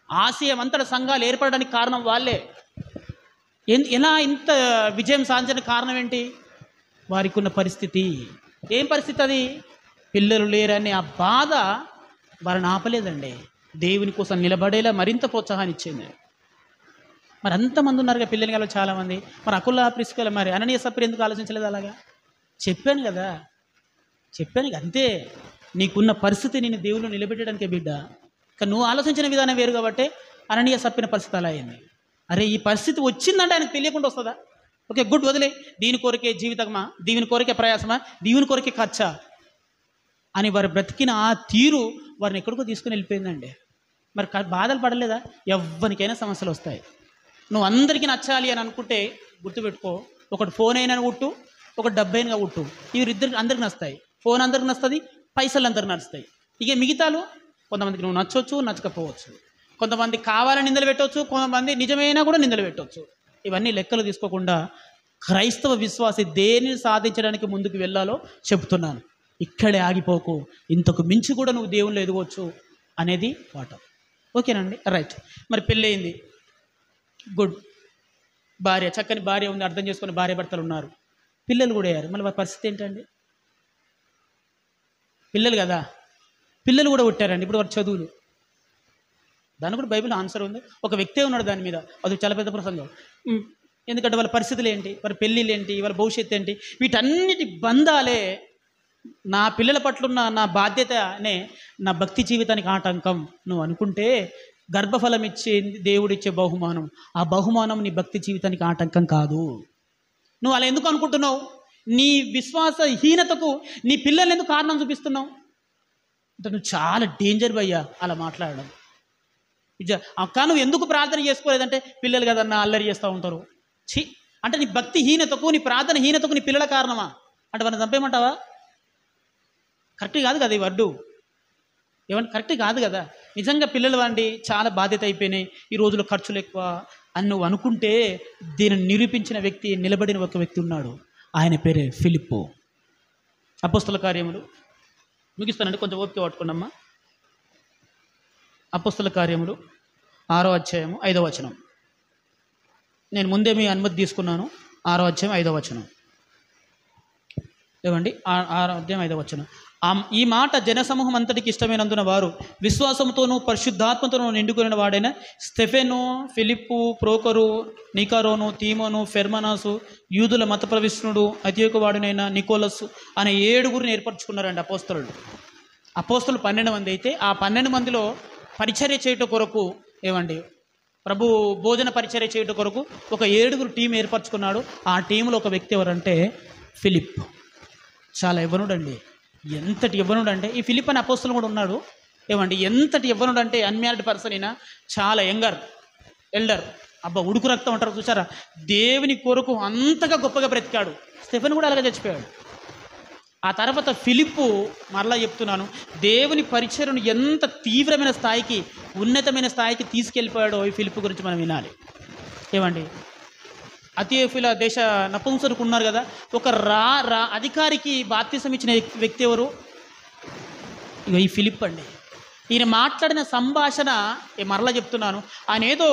ఆసియా అంతటా సంఘాలు ఏర్పడడానికి కారణం వాళ్ళే. ఎలా ఇంత విజయం సాధించడానికి కారణం ఏంటి? వారికి ఉన్న పరిస్థితి. ఏం పరిస్థితి అది? పిల్లలు లేరనే ఆ బాధ వారిని ఆపలేదండి. దేవుని కోసం నిలబడేలా మరింత ప్రోత్సాహాన్ని ఇచ్చింది. మరి అంతమంది ఉన్నారుగా పిల్లలు గల చాలామంది. మరి అకుల ప్రిస్కిల మరి అననీయ సప్రియా ఎందుకు ఆలోచించలేదు? అలాగా చెప్పాను కదా, అంతే. నీకున్న పరిస్థితి నేను దేవుళ్ళు నిలబెట్టడానికే బిడ్డ. కానీ నువ్వు ఆలోచించిన విధానం వేరు కాబట్టి అననీయ సప్పిన పరిస్థితి అలా అయింది. అరే ఈ పరిస్థితి వచ్చిందంటే ఆయనకు తెలియకుండా వస్తుందా? ఓకే గుడ్, వదిలే. దీని కొరకే జీవితమా, దీని కొరకే ప్రయాసమా, దీని కొరకే ఖర్చా అని వారు బ్రతికిన ఆ తీరు వారిని ఎక్కడికో తీసుకుని వెళ్ళిపోయిందండి. మరి బాధలు పడలేదా? ఎవ్వరికైనా సమస్యలు వస్తాయి. నువ్వు అందరికీ నచ్చాలి అని అనుకుంటే గుర్తుపెట్టుకో, ఒకటి ఫోన్ అయినా కొట్టు, ఒకటి డబ్బు అయినా కొట్టు. ఇద్దరికి అందరికి నస్తాయి. ఫోన్ అందరికి నస్తుంది, పైసలు అందరికి నడుస్తాయి. ఇక మిగతాలు కొంతమందికి నువ్వు నచ్చవచ్చు, నచ్చకపోవచ్చు. కొంతమంది కావాలని నిందలు పెట్టవచ్చు, కొంతమంది నిజమైనా కూడా నిందలు పెట్టవచ్చు. ఇవన్నీ లెక్కలు తీసుకోకుండా క్రైస్తవ విశ్వాసి దేనిని సాధించడానికి ముందుకు వెళ్ళాలో చెప్తున్నాను. ఇక్కడే ఆగిపోకు, ఇంతకు మించి కూడా నువ్వు దేవుళ్ళు ఎదగవచ్చు అనేది పాఠం. ఓకేనండి, రైట్. మరి పెళ్ళి అయింది, గుడ్. భార్య, చక్కని భార్య ఉంది, అర్థం చేసుకుని భార్య భర్తలు ఉన్నారు, పిల్లలు కూడా అయ్యారు. మళ్ళీ వారి పరిస్థితి ఏంటండి? పిల్లలు కదా, పిల్లలు కూడా పుట్టారండి. ఇప్పుడు వారి చదువులు, దాని కూడా బైబిల్ ఆన్సర్ ఉంది. ఒక వ్యక్తే ఉన్నాడు దాని మీద, అది చాలా పెద్ద ప్రసంగం. ఎందుకంటే వాళ్ళ పరిస్థితులు ఏంటి, వాళ్ళ పెళ్ళిళ్ళు ఏంటి, వాళ్ళ భవిష్యత్తు ఏంటి, వీటన్నిటి బంధాలే నా పిల్లల పట్ల ఉన్న నా బాధ్యతనే నా భక్తి జీవితానికి ఆటంకం. నువ్వు అనుకుంటే గర్భఫలం ఇచ్చే దేవుడిచ్చే బహుమానం, ఆ బహుమానం నీ భక్తి జీవితానికి ఆటంకం కాదు. నువ్వు అలా ఎందుకు అనుకుంటున్నావు? నీ విశ్వాసహీనతకు నీ పిల్లలు ఎందుకు కారణం చూపిస్తున్నావు? అంటే నువ్వు చాలా డేంజర్ భయ్యా అలా మాట్లాడడం. అక్క నువ్వు ఎందుకు ప్రార్థన చేసుకోలేదంటే పిల్లలు కదన్నా అల్లరి చేస్తూ ఉంటారు. అంటే నీ భక్తిహీనతకు, నీ ప్రార్థనహీనతకు నీ పిల్లల కారణమా? అంటే వాళ్ళని చంపేయమంటావా? కరెక్ట్ కాదు కదా ఈ వర్డు. ఏమంటే కరెక్ట్ కాదు కదా. నిజంగా పిల్లలు వండి చాలా బాధ్యత అయిపోయినాయి, ఈ రోజుల్లో ఖర్చులు ఎక్కువ అని నువ్వు అనుకుంటే దీనిని నిరూపించిన వ్యక్తి, నిలబడిన ఒక వ్యక్తి ఉన్నాడు. ఆయన పేరే ఫిలిప్పు. అపోస్తల కార్యములు ముగిస్తానండి, కొంచెం ఓపిక పట్టుకోండమ్మా. అపోస్తల కార్యములు 6వ అధ్యాయము 5వ వచనం. నేను ముందే మీ అనుమతి తీసుకున్నాను. 6వ అధ్యాయం 5వ వచనం ఏమండి, 6వ అధ్యాయం 5వ వచనం. ఈ మాట జనసమూహం అంతటికి ఇష్టమైనందున వారు విశ్వాసంతోనూ పరిశుద్ధాత్మతోనూ నిండుకున్న వాడైన స్టెఫెను, ఫిలిప్పు, ప్రోకరు, నికారోను, తీమోను, ఫెర్మనాసు, యూదుల మత ప్రవిష్ణుడు, అతియోక వాడినైన నికోలసు అనే 7 ఏర్పరచుకున్నారండి అపోస్తలుడు. అపోస్తలు 12 మంది అయితే ఆ 12 మందిలో పరిచర్య చేయటం కొరకు ఏమండి ప్రభు భోజన పరిచర్య చేయటం కొరకు ఒక 7 టీం ఏర్పరచుకున్నాడు. ఆ టీంలో ఒక వ్యక్తి ఎవరంటే ఫిలిప్. చాలా యవ్వనుడండి. ఎంతటి యవ్వనుడు అంటే ఈ ఫిలిప్ అనే అపోస్తలు కూడా ఉన్నాడు. ఏమండి ఎంతటి యవ్వనుడు అంటే అన్మ్యారిడ్ పర్సన్ అయినా చాలా ఎల్డర్. అబ్బా ఉడుకు రక్తం అంటారు చూసారా, దేవుని కొరకు అంతగా గొప్పగా బ్రతికాడు. స్టెఫెన్ కూడా అలాగే చచ్చిపోయాడు. ఆ తర్వాత ఫిలిప్పు, మరలా చెప్తున్నాను, దేవుని పరిచర్యను ఎంత తీవ్రమైన స్థాయికి, ఉన్నతమైన స్థాయికి తీసుకెళ్ళిపోయాడో ఈ ఫిలిప్పు గురించి మనం వినాలి. ఏమండి అతియోపియా దేశ నపుంసకులు ఉన్నారు కదా, ఒక అధికారికి బాప్తిసం ఇచ్చిన వ్యక్తి ఎవరు? ఇక ఈ ఫిలిప్ అండి. ఈయన మాట్లాడిన సంభాషణ మరలా చెప్తున్నాను, ఆయన ఏదో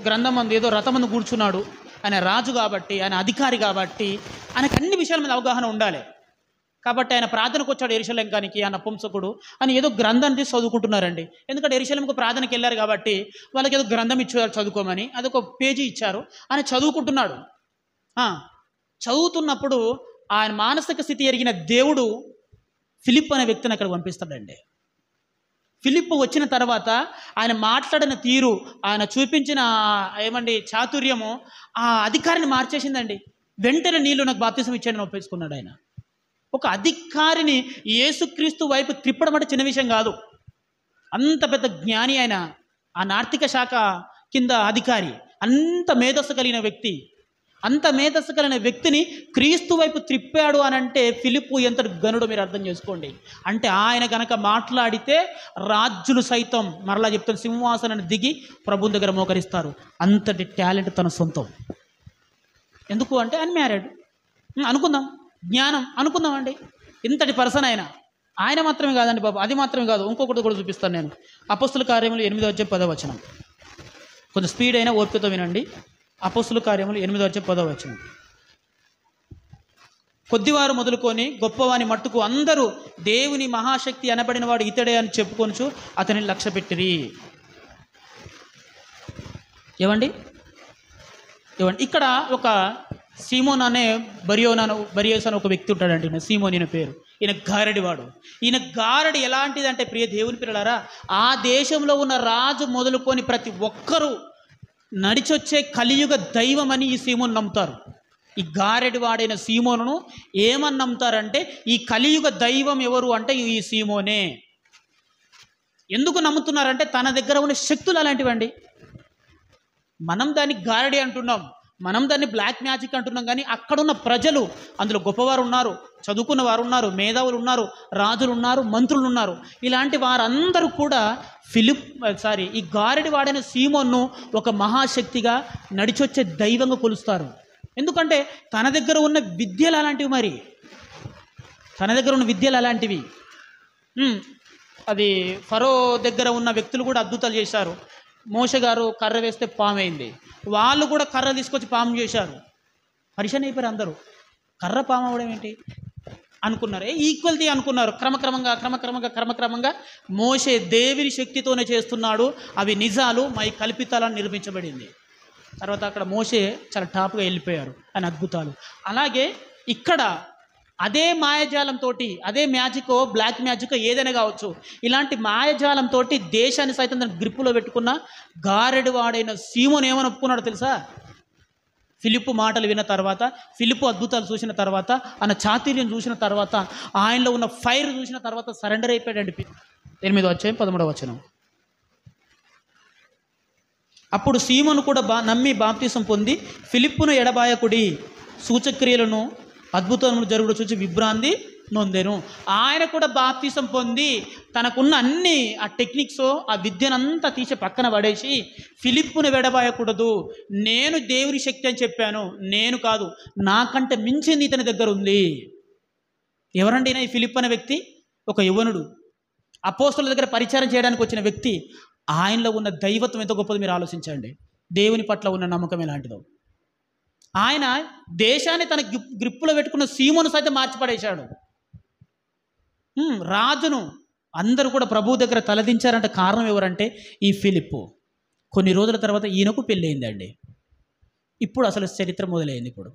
గ్రంథం మందు ఏదో రథం మందు కూర్చున్నాడు. ఆయన రాజు కాబట్టి, ఆయన అధికారి కాబట్టి ఆయనకు అన్ని విషయాల మీద అవగాహన ఉండాలి. కాబట్టి ఆయన ప్రార్థనకు వచ్చాడు యెరూషలేముకి, ఆ నపుంసకుడు అని ఏదో గ్రంథాన్ని తీసి చదువుకుంటున్నారండి. ఎందుకంటే యెరూషలేముకు ప్రార్థనకి వెళ్ళారు కాబట్టి వాళ్ళకి ఏదో గ్రంథం ఇచ్చారు చదువుకోమని, అదొక పేజీ ఇచ్చారు. ఆయన చదువుకుంటున్నాడు. చదువుతున్నప్పుడు ఆయన మానసిక స్థితి ఎరిగిన దేవుడు ఫిలిప్ అనే వ్యక్తిని అక్కడ పంపిస్తాడండి. ఫిలిప్ వచ్చిన తర్వాత ఆయన మాట్లాడిన తీరు, ఆయన చూపించిన చాతుర్యము ఆ అధికారిని మార్చేసిందండి. వెంటనే నీళ్ళు నాకు బాప్తిసం ఇచ్చాడని ఒప్పేసుకున్నాడు ఆయన. ఒక అధికారిని యేసుక్రీస్తు వైపు త్రిప్పడం అంటే చిన్న విషయం కాదు. అంత పెద్ద జ్ఞాని ఆయన, ఆ ఆర్థిక శాఖ కింద అధికారి, అంత మేధస్సు కలిగిన వ్యక్తి. అంత మేధస్సు కలిగిన వ్యక్తిని క్రీస్తు వైపు త్రిప్పాడు అని అంటే ఫిలిప్పు ఎంత గనుడో మీరు అర్థం చేసుకోండి. అంటే ఆయన కనుక మాట్లాడితే రాజులు సైతం మరలా చెప్తాను సింహాసనాన్ని దిగి ప్రభుని దగ్గర మోకరిస్తారు. అంతటి టాలెంట్ తన సొంతం. ఎందుకు అంటే అన్మ్యారీడ్ అనుకుందాం, జ్ఞానం అనుకుందాం అండి. ఇంతటి పర్సన్ ఆయన మాత్రమే కాదండి బాబు, అది మాత్రమే కాదు, ఇంకొకటి కూడా చూపిస్తాను నేను. అపోస్తుల కార్యములు 8:10. కొంచెం స్పీడ్ అయినా ఓపికతో వినండి. అపోస్తుల కార్యములు 8:10. కొద్దివారు మొదలుకొని గొప్పవాని మట్టుకు అందరూ దేవుని మహాశక్తి అనబడిన వాడు ఇతడే అని చెప్పుకొనుచు అతనిని లక్ష్యపెట్టిరి. ఏవండి ఇక్కడ ఒక సీమోన్ అనే బరియోస్ అనే ఒక వ్యక్తి ఉంటాడండి. సీమోన్ ఈయన పేరు. ఈయన గారడివాడు. ఈయన గారడి ఎలాంటిదంటే ప్రియ దేవుని పిల్లలారా, ఆ దేశంలో ఉన్న రాజు మొదలుకొని ప్రతి ఒక్కరూ నడిచొచ్చే కలియుగ దైవం అని ఈ సీమోను నమ్ముతారు. ఈ గారెడి వాడైన సీమోనును ఏమని నమ్ముతారంటే ఈ కలియుగ దైవం ఎవరు అంటే ఈ సీమోనే. ఎందుకు నమ్ముతున్నారంటే తన దగ్గర ఉన్న శక్తులు అలాంటివండి. మనం దాన్ని గారడి అంటున్నాం, మనం దాన్ని బ్లాక్ మ్యాజిక్ అంటున్నాం, కానీ అక్కడున్న ప్రజలు, అందులో గొప్పవారు ఉన్నారు, చదువుకున్న వారు ఉన్నారు, మేధావులు ఉన్నారు, రాజులు ఉన్నారు, మంత్రులు ఉన్నారు. ఇలాంటి వారందరూ కూడా ఈ గారెడి వాడైన సీమోన్ను ఒక మహాశక్తిగా నడిచొచ్చే దైవంగా కొలుస్తారు. ఎందుకంటే తన దగ్గర ఉన్న విద్యలు అలాంటివి. మరి తన దగ్గర ఉన్న విద్యలు అలాంటివి. అది ఫరో దగ్గర ఉన్న వ్యక్తులు కూడా అద్భుతాలు చేశారు. మోషే గారు కర్ర వేస్తే పాము అయింది, వాళ్ళు కూడా కర్ర తీసుకొచ్చి పాము చేశారు. పరిశన్ అయిపోయారు అందరూ. కర్ర పాము అవడం ఏంటి అనుకున్నారు, ఈక్వల్టీ అనుకున్నారు. క్రమక్రమంగా మోషే దేవుని శక్తితోనే చేస్తున్నాడు, అవి నిజాలు మై కల్పితాలని నిరూపించబడింది. తర్వాత అక్కడ మోషే చాలా టాప్గా వెళ్ళిపోయారు అని అద్భుతాలు. అలాగే ఇక్కడ అదే మాయాజాలంతో, అదే మ్యాజికో బ్లాక్ మ్యాజికో ఏదైనా కావచ్చు, ఇలాంటి మాయాజాలంతో దేశాన్ని సైతం దాన్ని గ్రిప్పులో పెట్టుకున్న గారెడి వాడైన సీమోను ఏమని ఒప్పుకున్నాడు తెలుసా? ఫిలిప్పు మాటలు విన్న తర్వాత, ఫిలిప్పు అద్భుతాలు చూసిన తర్వాత, ఆయన చాతుర్యం చూసిన తర్వాత, ఆయనలో ఉన్న ఫైర్ చూసిన తర్వాత సరెండర్ అయిపోయాడండి. 8:13. అప్పుడు సీమోను కూడా నమ్మి బాప్తీసం పొంది ఫిలిప్పును ఎడబాయకుడి సూచక్రియలను అద్భుతములు జరుగుడు చూసి విభ్రాంతి నొందెను. ఆయన కూడా బాప్తీసం పొంది తనకున్న అన్ని ఆ టెక్నిక్స్, ఆ విద్యనంతా తీసి పక్కన పడేసి ఫిలిప్పును వెడబాయకూడదు, నేను దేవుని శక్తి అని చెప్పాను, నేను కాదు, నాకంటే మించింది ఇతని దగ్గర ఉంది. ఎవరండి ఈ ఫిలిప్ అనే వ్యక్తి? ఒక యవ్వనుడు, అపోస్తలుల దగ్గర పరిచారం చేయడానికి వచ్చిన వ్యక్తి. ఆయనలో ఉన్న దైవత్వం ఎంత గొప్పదో మీరు ఆలోచించండి. దేవుని పట్ల ఉన్న నమ్మకం ఎలాంటిదో. ఆయన దేశాన్ని తన గ్రిప్పులో పెట్టుకున్న సీమోను సైతం మార్చిపడేశాడు. రాజును అందరూ కూడా ప్రభువు దగ్గర తలదించారంటే కారణం ఎవరంటే ఈ ఫిలిప్పు. కొన్ని రోజుల తర్వాత ఈయనకు పెళ్ళి అయిందండి. ఇప్పుడు అసలు చరిత్ర మొదలైంది. ఇప్పుడు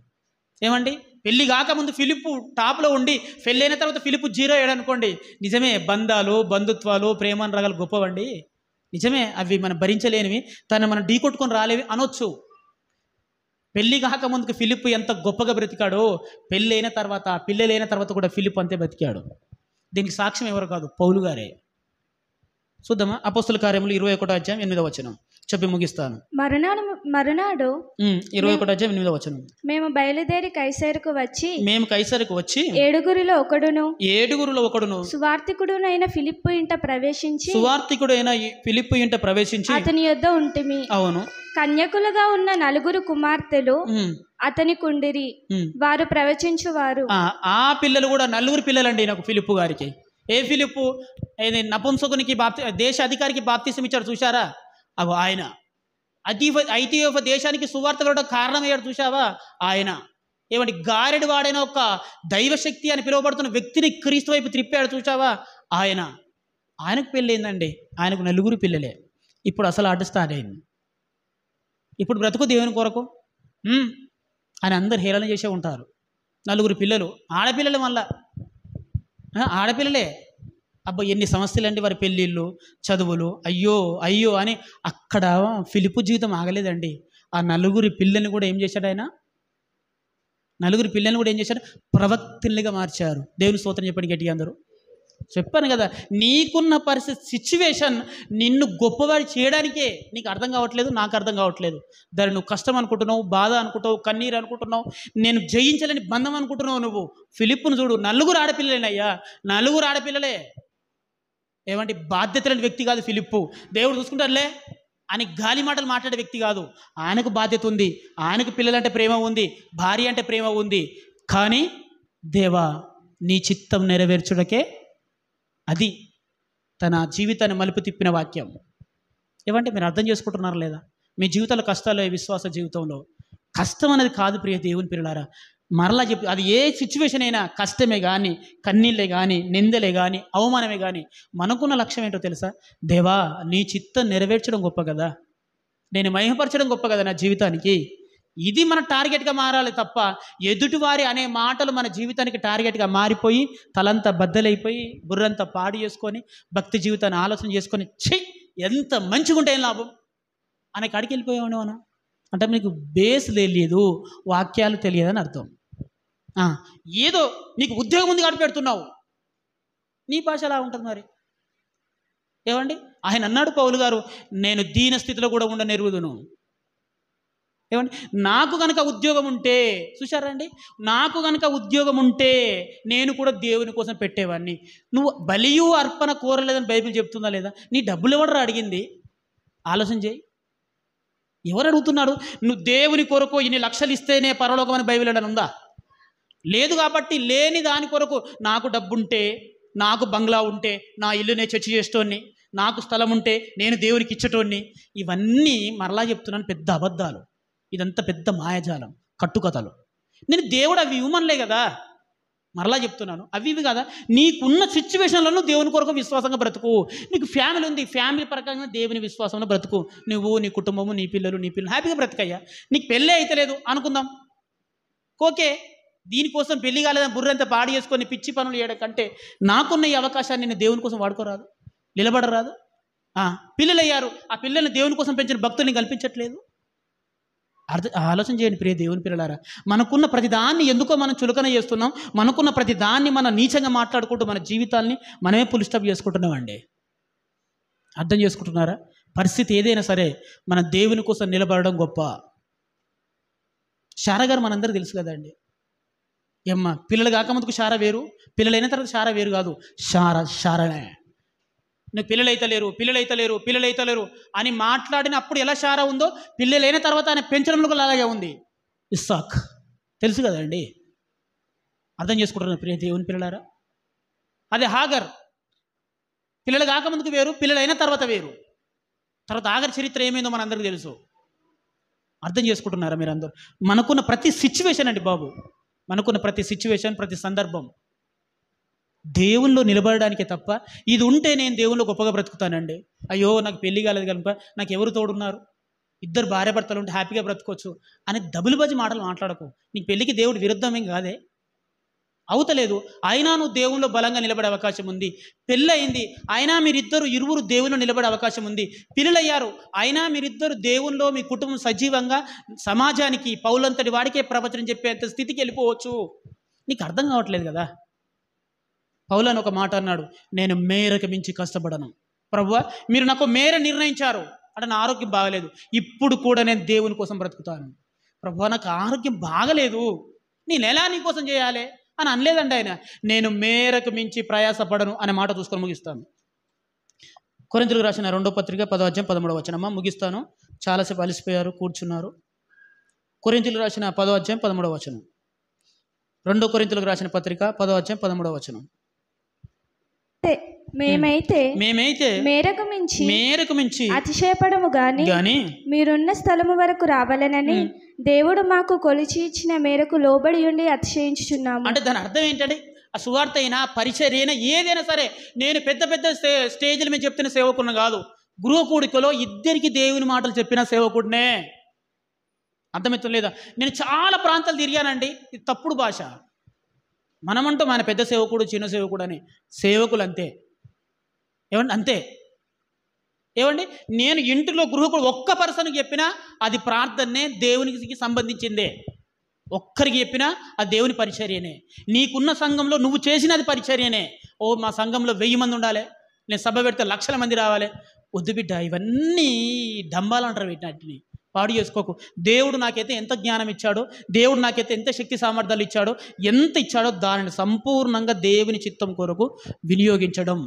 ఏమండి, పెళ్ళి కాకముందు ఫిలిప్పు టాప్లో ఉండి పెళ్ళైన తర్వాత ఫిలిప్పు 0 అయ్యాడు అనుకోండి. నిజమే, బంధాలు, బంధుత్వాలు, ప్రేమానురాగాలు గొప్పవండి, నిజమే, అవి మనం భరించలేనివి, తను మనం ఢీకొట్టుకొని రాలేవి అనొచ్చు. పెళ్ళి కాకముందుకు ఫిలిప్పు ఎంత గొప్పగా బ్రతికాడో, పెళ్ళైన తర్వాత, పిల్లలైన తర్వాత కూడా ఫిలిప్పు అంతే బ్రతికాడు. దీనికి సాక్ష్యం ఎవరు కాదు, పౌలు గారే. చూద్దామా? అపోస్తుల కార్యములు 21:8 చెప్పి ముగిస్తాను. మరునాడు 21:8 మేము బయలుదేరి కైసరుకు వచ్చి ఏడుగురిలో ఒకడును సువార్తికుడునైన ఫిలిప్పు ఇంట ప్రవేశించి అతని యొద్ద ఉంటిమి. అవును. కన్యకులుగా ఉన్న 4 కుమార్తెలు అతని కుండిరి, వారు ప్రవచించువారు. ఆ పిల్లలు కూడా 4 పిల్లలండి నాకు ఫిలిప్పు గారికి. ఏ ఫిలిప్పు? నపుంసకునికి దేశ అధికారికి బాప్తిసం ఇచ్చాడు చూశారా? అగో ఆయన. ఐతియోప దేశానికి సువార్త వెళ్ళడం కారణమయ్యాడు చూసావా? ఆయన. ఏమంటే గారెడి వాడైన ఒక దైవశక్తి అని పిలువబడుతున్న వ్యక్తిని క్రీస్తు వైపు త్రిప్పాడు చూసావా? ఆయనకు పెళ్ళయిందండి. ఆయనకు 4 పిల్లలే. ఇప్పుడు అసలు ఆట స్టార్ట్ అయింది. ఇప్పుడు బ్రతుకు దేవుని కొరకు. ఆయన అందరు హేళన చేసే ఉంటారు. 4 పిల్లలు, ఆడపిల్లలు, మళ్ళా ఆడపిల్లలే. అబ్బా, ఎన్ని సమస్యలండి వారి పెళ్ళిళ్ళు, చదువులు, అయ్యో అని. అక్కడ ఫిలిప్పు జీవితం ఆగలేదండి. ఆ 4 పిల్లల్ని కూడా ఏం చేశాడు ఆయన? 4 పిల్లల్ని కూడా ఏం చేశాడు? ప్రవక్తలుగా మార్చారు. దేవుని స్తోత్రం చెప్పండి గట్టిగా అందరూ. చెప్పాను కదా, నీకున్న పరిస్థితి సిచ్యువేషన్ నిన్ను గొప్పవాడి చేయడానికే. నీకు అర్థం కావట్లేదు, నాకు అర్థం కావట్లేదు. దాన్ని నువ్వు కష్టం అనుకుంటున్నావు, బాధ అనుకుంటావు, కన్నీరు అనుకుంటున్నావు, నేను జయించలేని బంధం అనుకుంటున్నావు. నువ్వు ఫిలిప్పును చూడు, 4 ఆడపిల్లలేనయ్యా, 4 ఆడపిల్లలే. ఏమంటే బాధ్యత లేని వ్యక్తి కాదు ఫిలిప్పు. దేవుడు చూసుకుంటారులే అని గాలి మాటలు మాట్లాడే వ్యక్తి కాదు. ఆయనకు బాధ్యత ఉంది, ఆయనకు పిల్లలంటే ప్రేమ ఉంది, భార్య అంటే ప్రేమ ఉంది. కానీ దేవా నీ చిత్తం నెరవేర్చుటకే, అది తన జీవితాన్ని మలుపు తిప్పిన వాక్యం. ఏమంటే మీరు అర్థం చేసుకుంటున్నారా లేదా? మీ జీవితంలో కష్టాలు, విశ్వాస జీవితంలో కష్టం అనేది కాదు ప్రియ దేవుని పిల్లలారా. మరలా చెప్పి, అది ఏ సిచ్యువేషన్ అయినా కష్టమే కానీ, కన్నీళ్ళే కానీ, నిందలే కానీ, అవమానమే కానీ, మనకున్న లక్ష్యం ఏంటో తెలుసా? దేవా నీ చిత్తం నెరవేర్చడం గొప్ప కదా, నేను మహిమపరచడం గొప్ప కదా నా జీవితానికి. ఇది మన టార్గెట్గా మారాలి తప్ప ఎదుటివారి అనే మాటలు మన జీవితానికి టార్గెట్గా మారిపోయి తలంతా బద్దలైపోయి బుర్రంతా పాడు చేసుకొని భక్తి జీవితాన్ని ఆలోచన చేసుకొని ఎంత మంచిగా ఉంటే ఏం లాభం అనే కాడికి వెళ్ళిపోయామని మనం. అంటే మీకు బేస్ తెలియదు, వాక్యాలు తెలియదని అర్థం. ఏదో నీకు ఉద్యోగం ఉంది కాబట్టి పెడుతున్నావు, నీ భాష ఎలా ఉంటుంది మరి? ఏమండి ఆయన అన్నాడు పౌలు గారు, నేను దీన స్థితిలో కూడా ఉండనెరుగుదును. ఏమండి నాకు కనుక ఉద్యోగం ఉంటే, చూశారండి, నాకు కనుక ఉద్యోగం ఉంటే నేను కూడా దేవుని కోసం పెట్టేవాడిని. నువ్వు బలియు అర్పణ కోరలేదని బైబిల్ చెప్తుందా లేదా? నీ డబ్బులు ఎవరు అడిగింది? ఆలోచన చేయి. ఎవరు అడుగుతున్నాడు? నువ్వు దేవుని కొరకు ఇన్ని లక్షలు ఇస్తేనే పరలోకం అని బైబిల్ అని ఉందా? లేదు. కాబట్టి లేని దాని కొరకు నాకు డబ్బుంటే, నాకు బంగ్లా ఉంటే, నా ఇల్లు నేను చర్చి చేసేటోన్ని, నాకు స్థలం ఉంటే నేను దేవునికి ఇచ్చేటోన్ని, ఇవన్నీ మరలా చెప్తున్నాను పెద్ద అబద్ధాలు. ఇదంతా పెద్ద మాయాజాలం, కట్టుకథలు. నేను దేవుడు అవి ఇవ్వమనలే కదా, మరలా చెప్తున్నాను అవి ఇవి కదా. నీకున్న సిచ్యువేషన్లను దేవుని కొరకు విశ్వాసంగా బ్రతుకు. నీకు ఫ్యామిలీ ఉంది, ఫ్యామిలీ పరంగా దేవుని విశ్వాసంలో బ్రతుకు. నువ్వు, నీ కుటుంబము, నీ పిల్లలు హ్యాపీగా బ్రతుకయ్యా. నీకు పెళ్ళే అయితే లేదు అనుకుందాం, ఓకే. దీనికోసం పెళ్లి కాలేదని బుర్రంతా పాడు చేసుకొని పిచ్చి పనులు చేయడం కంటే నాకున్న ఈ అవకాశాన్ని నేను దేవుని కోసం వాడుకోరాదు, నిలబడరాదు? పిల్లలు అయ్యారు, ఆ పిల్లల్ని దేవుని కోసం పెంచిన భక్తుల్ని కల్పించట్లేదు. ఆలోచన చేయండి ప్రియ దేవుని పిల్లలారా. మనకున్న ప్రతిదాన్ని ఎందుకో మనం చులకన చేస్తున్నాం, మనకున్న ప్రతిదాన్ని మనం నీచంగా మాట్లాడుకుంటూ మన జీవితాన్ని మనమే ఫుల్ స్టాప్ చేసుకుంటున్నామండి. అర్థం చేసుకుంటున్నారా? పరిస్థితి ఏదైనా సరే మన దేవుని కోసం నిలబడడం గొప్ప. శారా గారు మనందరికీ తెలుసు కదండి. పిల్లలు కాకముందుకు శారా వేరు, పిల్లలైన తర్వాత శారా వేరు కాదు. శారనే. నువ్వు పిల్లలైతే లేరు అని మాట్లాడినప్పుడు ఎలా శారా ఉందో, పిల్లలైన తర్వాత ఆయన పెంచడంలో కూడా అలాగే ఉంది. ఇస్సాక్ తెలుసు కదండి. అర్థం చేసుకుంటున్నారు ప్రియ దేవుని పిల్లలారా. అదే హాగర్, పిల్లలు కాకముందుకు వేరు, పిల్లలైన తర్వాత వేరు. తర్వాత హాగర్ చరిత్ర ఏమైందో మనందరికీ తెలుసు. అర్థం చేసుకుంటున్నారా మీరందరూ? మనకున్న ప్రతి సిచ్యువేషన్ అండి బాబు, మనకున్న ప్రతి సిచ్యువేషన్, ప్రతి సందర్భం దేవుల్లో నిలబడడానికే తప్ప ఇది ఉంటే నేను దేవుల్లో గొప్పగా బ్రతుకుతానండి, అయ్యో నాకు పెళ్లి కాలేదు కనుక నాకు ఎవరు తోడున్నారు, 2 భార్యాభర్తలు ఉంటే హ్యాపీగా బ్రతుకోవచ్చు అని డబుల్బాజీ మాటలు మాట్లాడకు. నీకు పెళ్ళికి దేవుడు విరుద్ధమేం కాదే, అవుతలేదు, అయినా నువ్వు దేవుల్లో బలంగా నిలబడే అవకాశం ఉంది. పెళ్ళయింది, అయినా ఇరువురు దేవుల్లో నిలబడే అవకాశం ఉంది. పిల్లలయ్యారు, అయినా మీరిద్దరు దేవుల్లో మీ కుటుంబం సజీవంగా సమాజానికి పౌలంతటి వాడికే ప్రవచనం చెప్పేంత స్థితికి వెళ్ళిపోవచ్చు. నీకు అర్థం కావట్లేదు కదా. పౌలు ఒక మాట అన్నాడు, నేను మేరకు మించి కష్టపడను. ప్రభువా మీరు నాకు మేర నిర్ణయించారు అంటే నా ఆరోగ్యం బాగలేదు, ఇప్పుడు కూడా నేను దేవుని కోసం బ్రతుకుతాను. ప్రభువా నాకు ఆరోగ్యం బాగలేదు, నేను ఎలా నీ కోసం చేయాలి అని అనలేదండి ఆయన. నేను మేరకు మించి ప్రయాసపడను అనే మాట చూసుకొని ముగిస్తాను. కొరింథీయులకు రాసిన 2వ పత్రిక 10వ అధ్యాయం 13వ వచనం. ముగిస్తాను, చాలాసేపు అలసిపోయారు, కూర్చున్నారు. కొరింథీయులకు రాసిన 10వ అధ్యాయం 13వ వచనం. 2 కొరింథీయులకు రాసిన పత్రిక 10వ అధ్యాయం 13వ వచనం. మేమైతే మేరకు మించి అతిశయపడము గాని మీరున్న స్థలము వరకు రావాలనని దేవుడు మాకు కొలిచి ఇచ్చిన మేరకు లోబడి ఉండి అతిశయించుచున్నాము. అంటే దాని అర్థం ఏంటంటే, ఆ సువార్త అయినా పరిచర్య అయినా ఏదైనా సరే, నేను పెద్ద పెద్ద స్టేజ్ల మీద చెప్తున్న సేవకుడిని కాదు, గృహ కూడికలో ఇద్దరికి దేవుని మాటలు చెప్పిన సేవకుడినే. అర్థమవుతుంది లేదా? నేను చాలా ప్రాంతాలు తిరిగానండి, ఇది తప్పుడు భాష. మనమంటూ మన పెద్ద సేవకుడు, చిన్న సేవకుడు అని, సేవకులు అంతే. ఏమండి అంతే. ఏమండి నేను ఇంటిలో గృహకుడు ఒక్క పర్సన్కి చెప్పినా అది ప్రార్థనే, దేవునికి సంబంధించిందే. ఒక్కరికి చెప్పినా అది దేవుని పరిచర్యనే. నీకున్న సంఘంలో నువ్వు చేసినది పరిచర్యనే. మా సంఘంలో 1000 మంది ఉండాలి, నేను సభ పెడితే లక్షల మంది రావాలి. వద్దు బిడ్డ, ఇవన్నీ డంబాలు అంటారు, వీటిని పాడు చేసుకోకు. దేవుడు నాకైతే ఎంత జ్ఞానం ఇచ్చాడో, దేవుడు నాకైతే ఎంత శక్తి సామర్థ్యాలు ఇచ్చాడో, ఎంత ఇచ్చాడో దానిని సంపూర్ణంగా దేవుని చిత్తం కొరకు వినియోగించడం.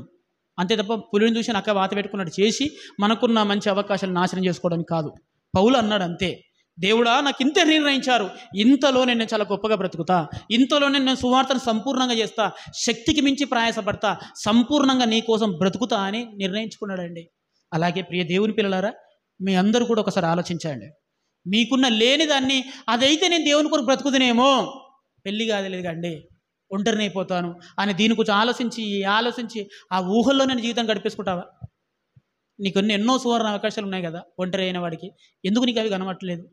అంతే తప్ప పులిని చూసి నక్క వాత పెట్టుకున్నట్టు చేసి మనకున్న మంచి అవకాశాలు నాశనం చేసుకోవడానికి కాదు. పౌలు అన్నాడు అంతే, దేవుడా నాకు ఇంత నిర్ణయించారు, ఇంతలోనే నేను చాలా గొప్పగా బ్రతుకుతా, ఇంతలోనే నేను సువార్తను సంపూర్ణంగా చేస్తా, శక్తికి మించి ప్రయాసపడతా, సంపూర్ణంగా నీ కోసం బ్రతుకుతా అని నిర్ణయించుకున్నాడండి. అలాగే ప్రియ దేవుని పిల్లలారా, మీ అందరూ కూడా ఒకసారి ఆలోచించండి. మీకున్న లేని దాన్ని అదైతే నేను దేవుని కొరకు బ్రతుకుతునేమో, పెళ్ళి కాదలేదు కండి, ఒంటరిని అయిపోతాను అని దీని కొంచెం ఆలోచించి ఆ ఊహల్లో నేను జీవితం గడిపేసుకుంటావా? నీకు ఎన్నో సువర్ణ అవకాశాలు ఉన్నాయి కదా ఒంటరి అయిన వాడికి, ఎందుకు నీకు అవి కనబట్టలేదు?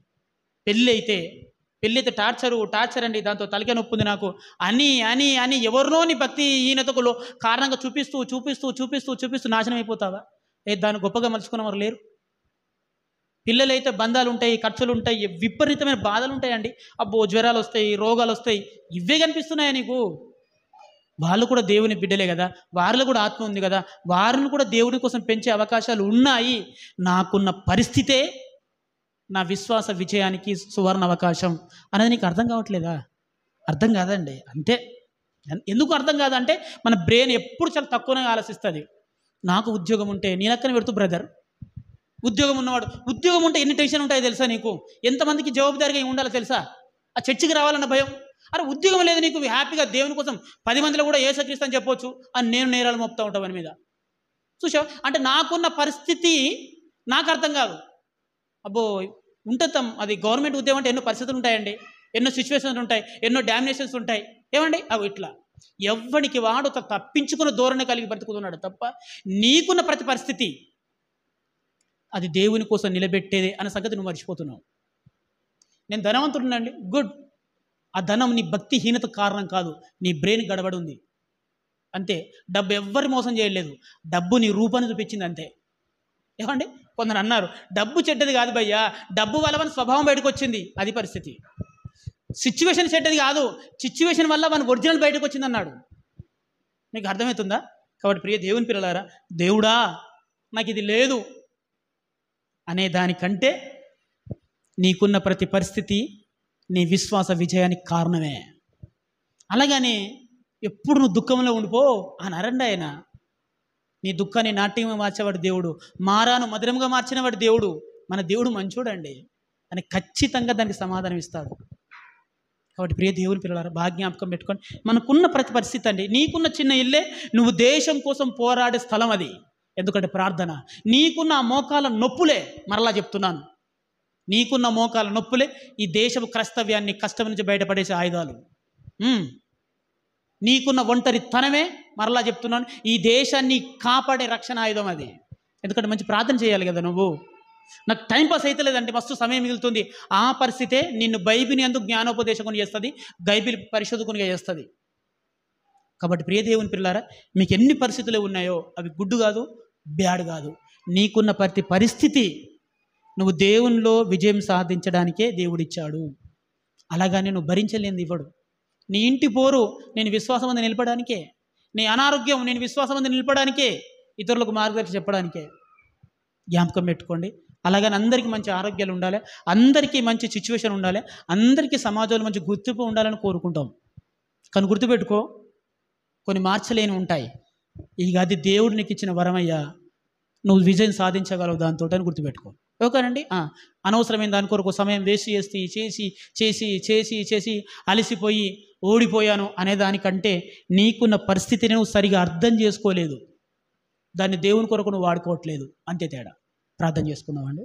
పెళ్ళి అయితే టార్చర్ అండి, దాంతో తలకే నొప్పి ఉంది నాకు అని అని అని ఎవరినో నీ భక్తి ఈయనతకు కారణంగా చూపిస్తూ నాశనం అయిపోతావా? దాన్ని గొప్పగా మలుచుకున్న వారు లేరు. పిల్లలైతే బంధాలు ఉంటాయి, ఖర్చులు ఉంటాయి, విపరీతమైన బాధలు ఉంటాయండి. అబ్బో జ్వరాలు వస్తాయి, రోగాలు వస్తాయి, ఇవే కనిపిస్తున్నాయా నీకు? వాళ్ళు కూడా దేవుని బిడ్డలే కదా, వారిలో కూడా ఆత్మ ఉంది కదా, వారిని కూడా దేవుడి కోసం పెంచే అవకాశాలు ఉన్నాయి. నాకున్న పరిస్థితే నా విశ్వాస విజయానికి సువర్ణ అవకాశం అనేది నీకు అర్థం కావట్లేదా? అర్థం కాదండి. అంతే. ఎందుకు అర్థం కాదంటే మన బ్రెయిన్ ఎప్పుడు చాలా తక్కువనే ఆలోచిస్తుంది. నాకు ఉద్యోగం ఉంటే నీ లెక్కన పెడుతూ బ్రదర్, ఉద్యోగం ఉన్నవాడు, ఉద్యోగం ఉంటే ఎన్ని టెన్షన్ ఉంటాయో తెలుసా నీకు? ఎంతమందికి జవాబుదారిగా ఉండాలో తెలుసా? ఆ చర్చికి రావాలన్న భయం. అరే ఉద్యోగం లేదు నీకు, హ్యాపీగా దేవుని కోసం 10 మందిలో కూడా యేసుక్రీస్తు అని చెప్పొచ్చు అని నేను నేరాలు మోపుతూ ఉంటాను అని మీద. చూసావు అంటే నాకున్న పరిస్థితి నాకు అర్థం కాదు. అబ్బో ఉంటుంది, అది గవర్నమెంట్ ఉద్యోగం అంటే ఎన్నో పరిస్థితులు ఉంటాయండి, ఎన్నో సిచ్యువేషన్స్ ఉంటాయి, ఎన్నో డామినేషన్స్ ఉంటాయి. ఏమండి అవి ఇట్లా ఎవ్వడికి వాడు తప్పించుకున్న ధోరణి కలిగి బ్రతుకుతున్నాడు తప్ప, నీకున్న ప్రతి పరిస్థితి అది దేవుని కోసం నిలబెట్టేదే అనే సంగతి నువ్వు మర్చిపోతున్నావు. నేను ధనవంతుడునండి, గుడ్. ఆ ధనం నీ భక్తిహీనత కారణం కాదు, నీ బ్రెయిన్ గడబడి ఉంది అంతే. డబ్బు ఎవ్వరి మోసం చేయలేదు, డబ్బు నీ రూపాన్ని చూపించింది అంతే. ఏమండి కొందరు అన్నారు డబ్బు చెడ్డది కాదు భయ్యా, డబ్బు వల్ల మన స్వభావం బయటకు వచ్చింది, అది పరిస్థితి. సిచ్యువేషన్ చెడ్డది కాదు, సిచ్యువేషన్ వల్ల మన ఒరిజినల్ బయటకు వచ్చింది అన్నాడు. మీకు అర్థమవుతుందా? కాబట్టి ప్రియ దేవుని పిల్లలారా, దేవుడా నాకు ఇది లేదు అనే దానికంటే నీకున్న ప్రతి పరిస్థితి నీ విశ్వాస విజయానికి కారణమే. అలాగని ఎప్పుడు నువ్వు దుఃఖంలో ఉండిపో అని అరండి ఆయన. నీ దుఃఖాన్ని నాట్యంగా మార్చేవాడు దేవుడు, మారాను మధురంగా మార్చినవాడు దేవుడు. మన దేవుడు మంచోడండి అని ఖచ్చితంగా దానికి సమాధానం ఇస్తాడు. కాబట్టి ప్రియ దేవుని పిల్లలారా, బాగా జ్ఞాపకం పెట్టుకొని, మనకున్న ప్రతి పరిస్థితి అండి, నీకున్న చిన్న ఇల్లే నువ్వు దేశం కోసం పోరాడే స్థలం అది. ఎందుకంటే ప్రార్థన, నీకున్న ఆ మోకాల నొప్పులే, మరలా చెప్తున్నాను, నీకున్న మోకాల నొప్పులే ఈ దేశపు క్రైస్తవ్యాన్ని కష్టం నుంచి బయటపడేసే ఆయుధాలు. నీకున్న ఒంటరితనమే, మరలా చెప్తున్నాను, ఈ దేశాన్ని కాపాడే రక్షణ ఆయుధం అది. ఎందుకంటే మంచి ప్రార్థన చేయాలి కదా నువ్వు. నాకు టైంపాస్ అయితే లేదంటే మస్తు సమయం మిగులుతుంది, ఆ పరిస్థితే నిన్ను బైబిల్ని ఎందుకు జ్ఞానోపదేశకుని చేస్తుంది, బైబిల్ పరిశోధకునిగా చేస్తుంది. కాబట్టి ప్రియ దేవుని పిల్లారా, మీకు ఎన్ని పరిస్థితులు ఉన్నాయో అవి గుడ్ కాదు, బ్యాడ్ కాదు. నీకున్న ప్రతి పరిస్థితి నువ్వు దేవునిలో విజయం సాధించడానికే దేవుడిచ్చాడు. అలాగానే నువ్వు భరించలేనిది ఇవ్వడు. నీ ఇంటి పోరు నేను విశ్వాసం అందు నిలపడానికే, నీ అనారోగ్యం నేను విశ్వాసం అందు నిలపడానికే, ఇతరులకు మార్గదర్శనం చెప్పడానికే. జ్ఞాపకం పెట్టుకోండి. అలాగని అందరికీ మంచి ఆరోగ్యాలు ఉండాలి, అందరికీ మంచి సిచ్యువేషన్ ఉండాలి, అందరికీ సమాజంలో మంచి గుర్తింపు ఉండాలని కోరుకుంటాం. కానీ గుర్తుపెట్టుకో, కొన్ని మార్చలేని ఉంటాయి. ఇక అది దేవుడు నీకు ఇచ్చిన వరమయ్యా, నువ్వు విజయం సాధించగలవు దాంతో అని గుర్తుపెట్టుకో. ఓకేనండి. అనవసరమైన దాని కొరకు సమయం వేస్ట్ చేసి అలసిపోయి ఓడిపోయాను అనే దానికంటే నీకున్న పరిస్థితిని నువ్వు సరిగా అర్థం చేసుకోలేదు, దాన్ని దేవుని కొరకు నువ్వు వాడుకోవట్లేదు, అంతే తేడా. ప్రార్థన చేసుకుందామండి.